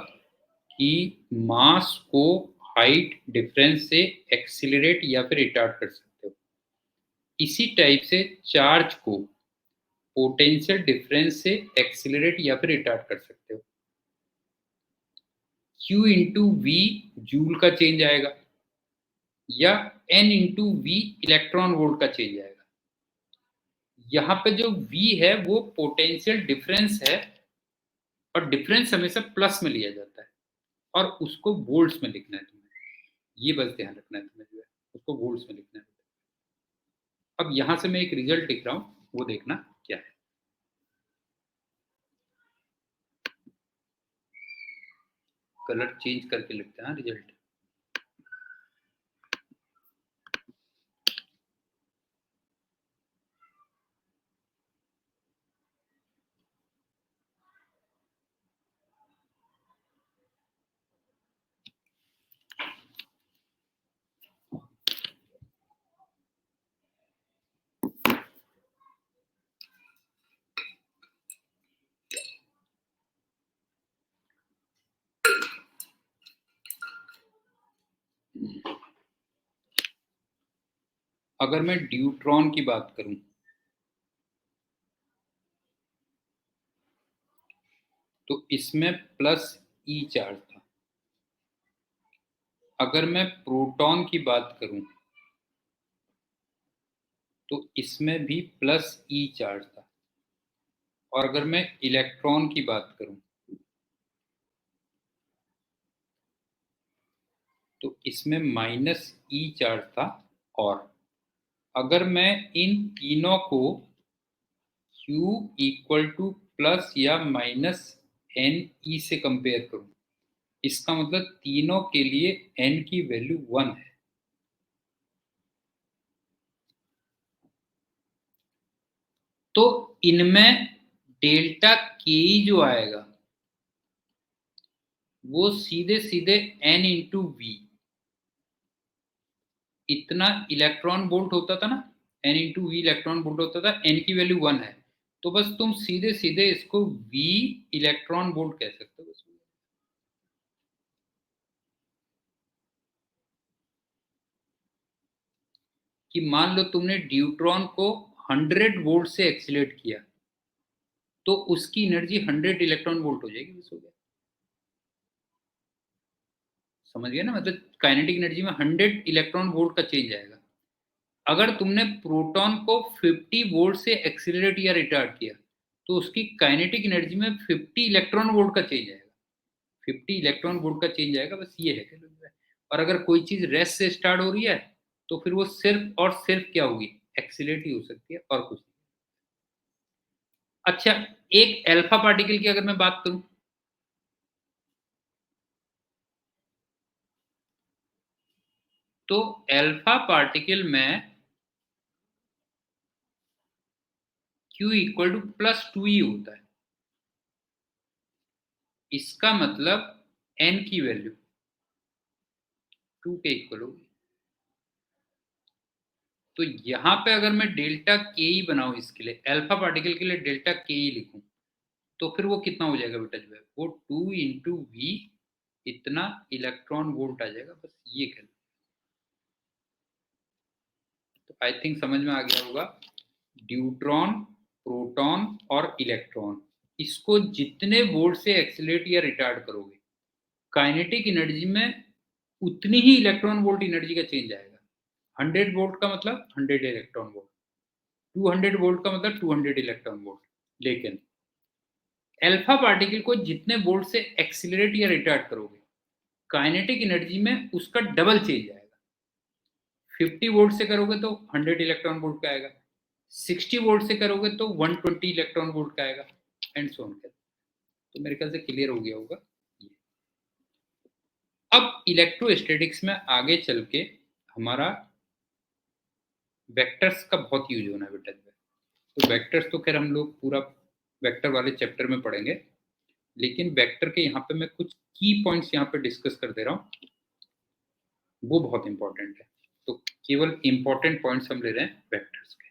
कि मास को हाइट डिफरेंस से एक्सीलरेट या फिर रिटार्ड कर सकते हो। इसी टाइप से चार्ज को पोटेंशियल डिफरेंस से एक्सीलरेट या फिर रिटार्ड कर सकते हो। Q इंटू वी जूल का चेंज आएगा, या N into V electron volt का चेंज आएगा। यहाँ पे जो V है वो पोटेंशियल डिफरेंस है, और डिफरेंस हमेशा प्लस में लिया जाता है, और उसको वोल्ट्स में लिखना है तुम्हें। ये बस ध्यान रखना है तुम्हें जो है, उसको वोल्ट्स में लिखना है। अब यहां से मैं एक रिजल्ट लिख रहा हूं, वो देखना क्या है। कलर चेंज करके लिखते हैं रिजल्ट। अगर मैं ड्यूट्रॉन की बात करूं तो इसमें प्लस ई चार्ज था। अगर मैं प्रोटॉन की बात करूं तो इसमें भी प्लस ई चार्ज था। और अगर मैं इलेक्ट्रॉन की बात करूं तो इसमें माइनस ई चार्ज था। और अगर मैं इन तीनों को Q इक्वल टू प्लस या माइनस एन ई से कंपेयर करूं, इसका मतलब तीनों के लिए n की वैल्यू 1 है। तो इनमें डेल्टा के जो आएगा वो सीधे सीधे n इंटू वी, इतना इलेक्ट्रॉन वोल्ट होता था ना, n into V electron volt होता था, n की वैल्यू 1 है। तो बस तुम सीधे सीधे इसको v इलेक्ट्रॉन वोल्ट कह सकते हो बस। कि मान लो तुमने ड्यूट्रॉन को 100 वोल्ट से एक्सीलेट किया, तो उसकी एनर्जी 100 इलेक्ट्रॉन वोल्ट हो जाएगी, बस हो गया। समझ गया ना, मतलब काइनेटिक एनर्जी में 100 इलेक्ट्रॉन वोल्ट का चेंज आएगा। अगर तुमने प्रोटॉन को 50 वोल्ट से एक्सीलरेट या रिटार्ड किया, तो उसकी काइनेटिक एनर्जी में 50 इलेक्ट्रॉन वोल्ट का चेंज आएगा। 50 इलेक्ट्रॉन वोल्ट का चेंज आएगा, बस ये है। और अगर कोई चीज रेस्ट से स्टार्ट हो रही है तो फिर वो सिर्फ और सिर्फ क्या होगी, एक्सीलरेट ही हो सकती है, और कुछ नहीं। अच्छा, एक अल्फा पार्टिकल की अगर मैं बात करूं तो अल्फा पार्टिकल में Q equal to plus 2e होता है। इसका मतलब n की वैल्यू 2 के इक्वल होगी। तो यहां पे अगर मैं डेल्टा के ई बनाऊं, इसके लिए अल्फा पार्टिकल के लिए डेल्टा के ई लिखूं, तो फिर वो कितना हो जाएगा बेटा जो है, वो 2 इंटू वी इतना इलेक्ट्रॉन वोल्ट आ जाएगा, बस ये कह लो। तो आई थिंक समझ में आ गया होगा। ड्यूट्रॉन, प्रोटॉन और इलेक्ट्रॉन, इसको जितने वोल्ट से एक्सीलरेट या रिटार्ड करोगे, काइनेटिक एनर्जी में उतनी ही इलेक्ट्रॉन वोल्ट एनर्जी का चेंज आएगा। 100 वोल्ट का मतलब 100 इलेक्ट्रॉन वोल्ट, 200 वोल्ट का मतलब 200 इलेक्ट्रॉन वोल्ट। लेकिन अल्फा पार्टिकल को जितने वोल्ट से एक्सीलरेट या रिटार्ड करोगे, काइनेटिक एनर्जी में उसका डबल चेंज आएगा। 50 वोल्ट से करोगे तो 100 इलेक्ट्रॉन वोल्ट का आएगा, 60 वोल्ट से करोगे तो 120 इलेक्ट्रॉन वोल्ट का आएगा, एंड सो ऑन। तो मेरे ख्याल से क्लियर हो गया होगा। अब इलेक्ट्रोस्टैटिक्स में आगे चल के हमारा वेक्टर्स का बहुत यूज होना है बेटा। तो वेक्टर्स तो खैर हम लोग पूरा वेक्टर वाले चैप्टर में पढ़ेंगे, लेकिन वेक्टर के यहाँ पे मैं कुछ की पॉइंट्स यहाँ पे डिस्कस कर दे रहा हूँ, वो बहुत इंपॉर्टेंट है। तो केवल इंपॉर्टेंट पॉइंट्स हम ले रहे हैं वेक्टर्स के।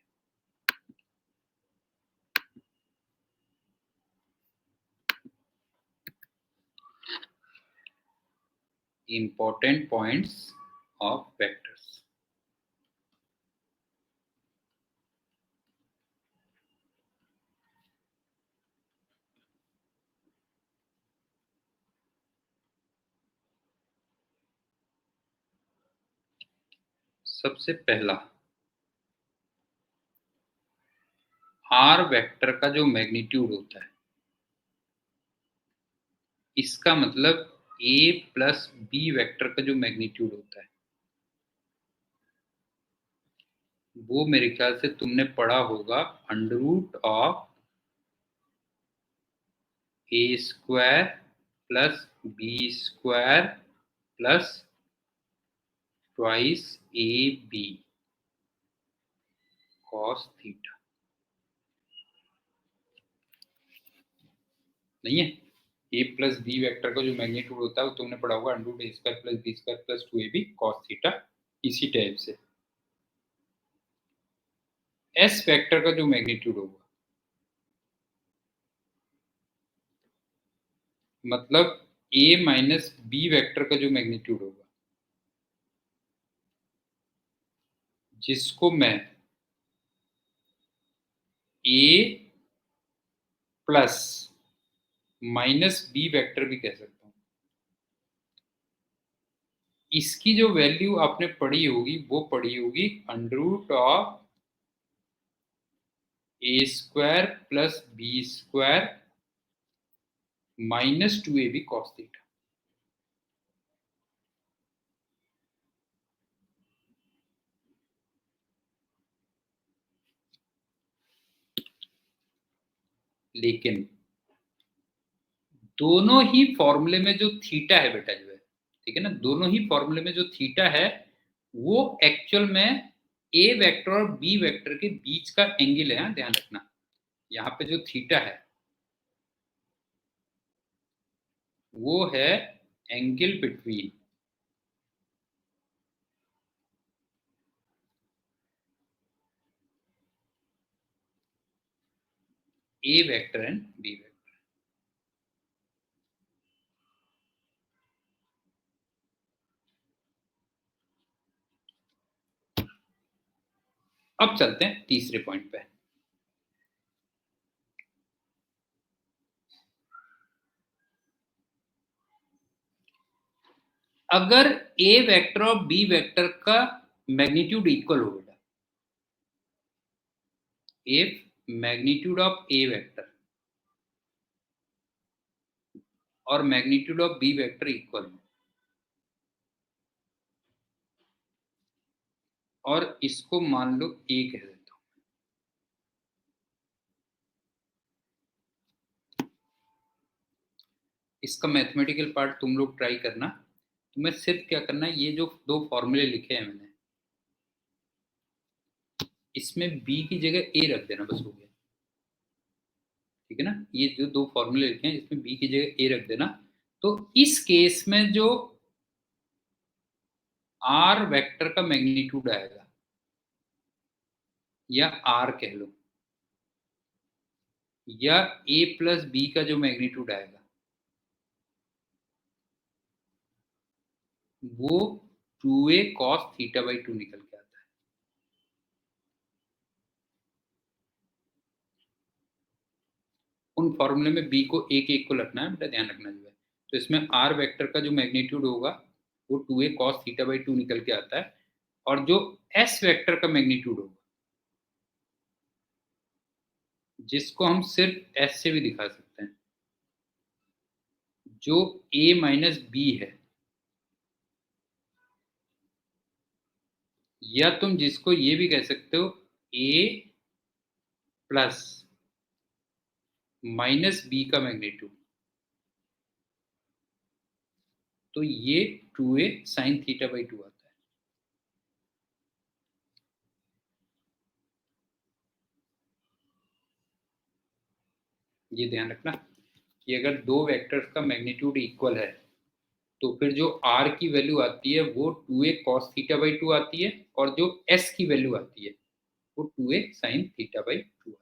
Important points of vectors. सबसे पहला, आर वेक्टर का जो मैग्नीट्यूड होता है, इसका मतलब ए प्लस बी वेक्टर का जो मैग्नीट्यूड होता है, वो मेरे ख्याल से तुमने पढ़ा होगा under root of A square plus B square plus twice A B cos theta. नहीं है? ए प्लस बी वेक्टर का जो मैग्नीट्यूड होता है वो तुमने पढ़ा होगा under root a square plus B square plus 2ab cos theta. इसी टाइप से एस वेक्टर का जो मैग्नीट्यूड होगा, मतलब ए माइनस बी वेक्टर का जो मैग्नीट्यूड होगा, जिसको मैं ए प्लस माइनस बी वेक्टर भी कह सकता हूं। इसकी जो वैल्यू आपने पढ़ी होगी वो पढ़ी होगी under root of A square plus B square minus 2ab cos theta. लेकिन दोनों ही फॉर्मूले में जो थीटा है बेटा, जो है, ठीक है ना, दोनों ही फॉर्मूले में जो थीटा है वो एक्चुअल में ए वेक्टर और बी वेक्टर के बीच का एंगल है। ध्यान रखना, यहाँ पे जो थीटा है वो है angle between a vector and B vector. अब चलते हैं तीसरे पॉइंट पे। अगर ए वेक्टर और बी वेक्टर का मैग्नीट्यूड इक्वल हो बेटा, if magnitude of A vector और magnitude of b vector equal हो, और इसको मान लो ए कह देता हूं, इसका मैथमेटिकल पार्ट तुम लोग ट्राई करना। तुम्हें सिर्फ क्या करना है, ये जो दो फॉर्मूले लिखे हैं मैंने, इसमें बी की जगह ए रख देना, बस हो गया। ठीक है ना, ये जो दो फॉर्मूले लिखे हैं इसमें बी की जगह ए रख देना। तो इस केस में जो आर वेक्टर का मैग्नीट्यूड आएगा, या आर कह लो, या ए प्लस बी का जो मैग्नीट्यूड आएगा, वो 2a cos थीटा बाई 2 निकल के आता है। उन फॉर्मूले में b को एक एक को रखना है बेटा, ध्यान रखना जो है। तो इसमें r वेक्टर का जो मैग्नीट्यूड होगा वो 2a cos थीटा बाई 2 निकल के आता है, और जो s वेक्टर का मैग्नीट्यूड होगा, जिसको हम सिर्फ s से भी दिखा सकते हैं, जो a माइनस b है, या तुम जिसको ये भी कह सकते हो a प्लस माइनस b का मैग्नीट्यूड, तो ये 2a साइन थीटा बाई 2 आता है। ये ध्यान रखना कि अगर दो वेक्टर्स का मैग्नीट्यूड इक्वल है तो फिर जो r की वैल्यू आती है वो 2a cos थीटा बाई 2 आती है, और जो s की वैल्यू आती है वो 2a sin थीटा बाई 2 आती है।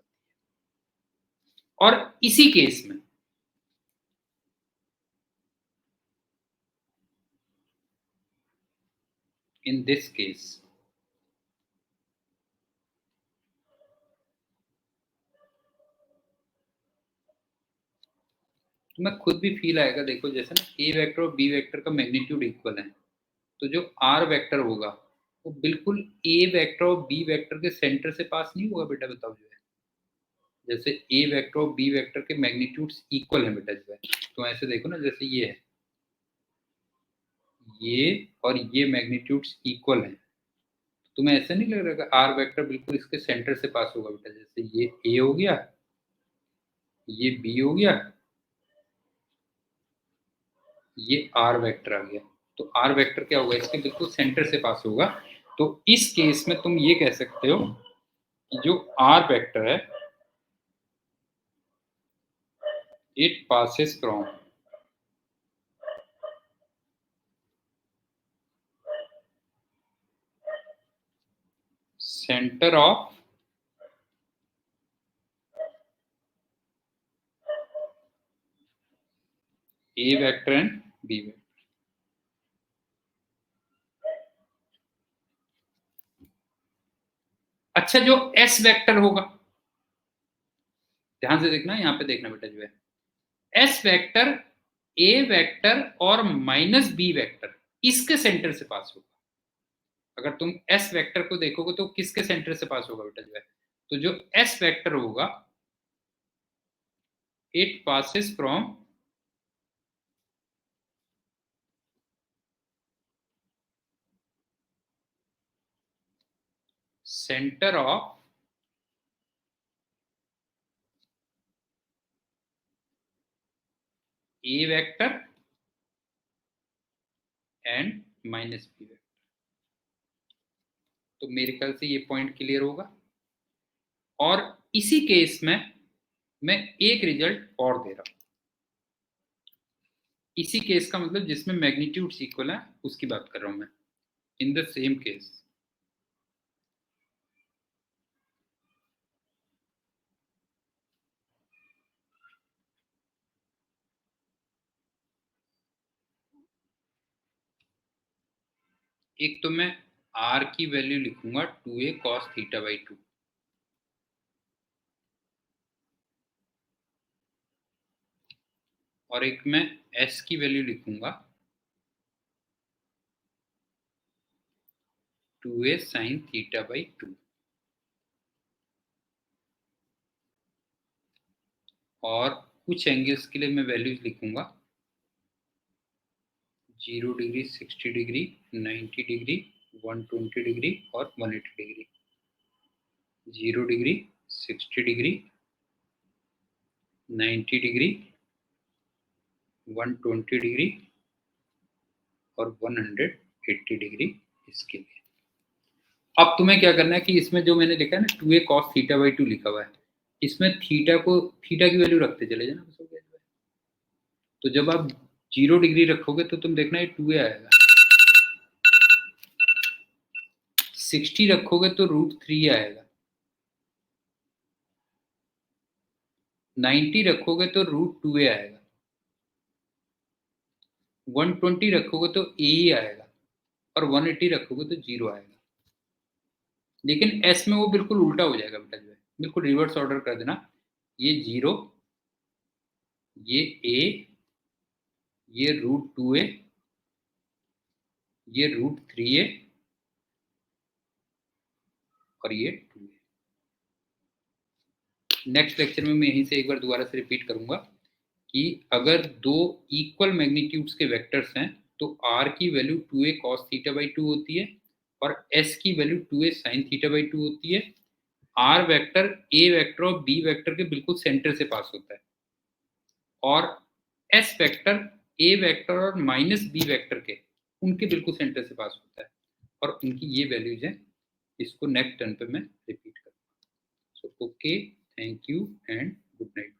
और इसी केस में इन दिस केस तुम्हें खुद भी फील आएगा, देखो जैसे ना a वेक्टर और b वेक्टर का मैग्नीट्यूड इक्वल है, तो जो r वेक्टर होगा वो बिल्कुल a वेक्टर और b वेक्टर के सेंटर से पास नहीं होगा बेटा, बताओ जो है। जैसे a वेक्टर और b वेक्टर के मैग्नीट्यूड्स इक्वल है बेटा जो है, तो ऐसे देखो ना, जैसे ये है, ये और ये मैग्नीट्यूड्स इक्वल है, तुम्हें ऐसा नहीं लग रहा आर वेक्टर बिल्कुल इसके सेंटर से पास होगा बेटा। जैसे ये ए हो गया, ये बी हो गया, ये आर वेक्टर आ गया, तो आर वेक्टर क्या होगा, इसके बिल्कुल सेंटर से पास होगा। तो इस केस में तुम ये कह सकते हो कि जो आर वेक्टर है it passes from centre of A vector and B vector. अच्छा, जो एस वेक्टर होगा, ध्यान से देखना, यहां पे देखना बेटा जो है एस वेक्टर ए वेक्टर और माइनस बी वेक्टर इसके सेंटर से पास होगा। अगर तुम एस वेक्टर को देखोगे तो किसके सेंटर से पास होगा बेटा जो है, तो जो एस वेक्टर होगा it passes from centre of A vector and minus B vector. तो मेरे ख्याल से ये पॉइंट क्लियर होगा। और इसी केस में मैं एक रिजल्ट और दे रहा हूं। इसी केस का मतलब जिसमें मैग्नीट्यूड इक्वल है उसकी बात कर रहा हूं मैं। इन द सेम केस एक तो मैं r की वैल्यू लिखूंगा 2a cos थीटा बाई 2, और एक मैं s की वैल्यू लिखूंगा 2a sin थीटा बाई 2, और कुछ एंगल्स के लिए मैं वैल्यूज लिखूंगा 0 डिग्री, 60 डिग्री, 90 डिग्री, 120 डिग्री और 180 degree. 0 degree, 60 degree, 90 degree, 120 degree और 180 डिग्री इसके लिए। अब तुम्हें क्या करना है कि इसमें जो मैंने लिखा है ना 2a cos थीटा बाई 2 लिखा हुआ है, इसमें थीटा को, थीटा की वैल्यू रखते चले जाना बस, हो गया। तो जब आप 0 डिग्री रखोगे तो तुम देखना ये 2a आएगा, 60 रखोगे तो √3 आएगा, 90 रखोगे तो √2a आएगा, 120 रखोगे तो a ही आएगा। और 180 रखोगे तो 0 आएगा। लेकिन एस में वो बिल्कुल उल्टा हो जाएगा बेटा, जो है बिल्कुल रिवर्स ऑर्डर कर देना। ये 0, ये ए, ये √2a, ये √3a और ये 2a। नेक्स्ट लेक्चर में मैं यहीं से एक बार दोबारा से रिपीट करूंगा कि अगर दो इक्वल मैग्नीट्यूड्स के वेक्टर्स हैं तो r की वैल्यू 2a cos θ/2 होती है और s की वैल्यू 2a sin θ/2 होती है। r वेक्टर a वेक्टर और b वेक्टर के बिल्कुल सेंटर से पास होता है और s वेक्टर a वेक्टर और माइनस b वेक्टर के उनके बिल्कुल सेंटर से पास होता है और उनकी ये वैल्यूज हैं। इसको नेक्स्ट टर्न पे मैं रिपीट करूँगा। So okay, thank you and good night.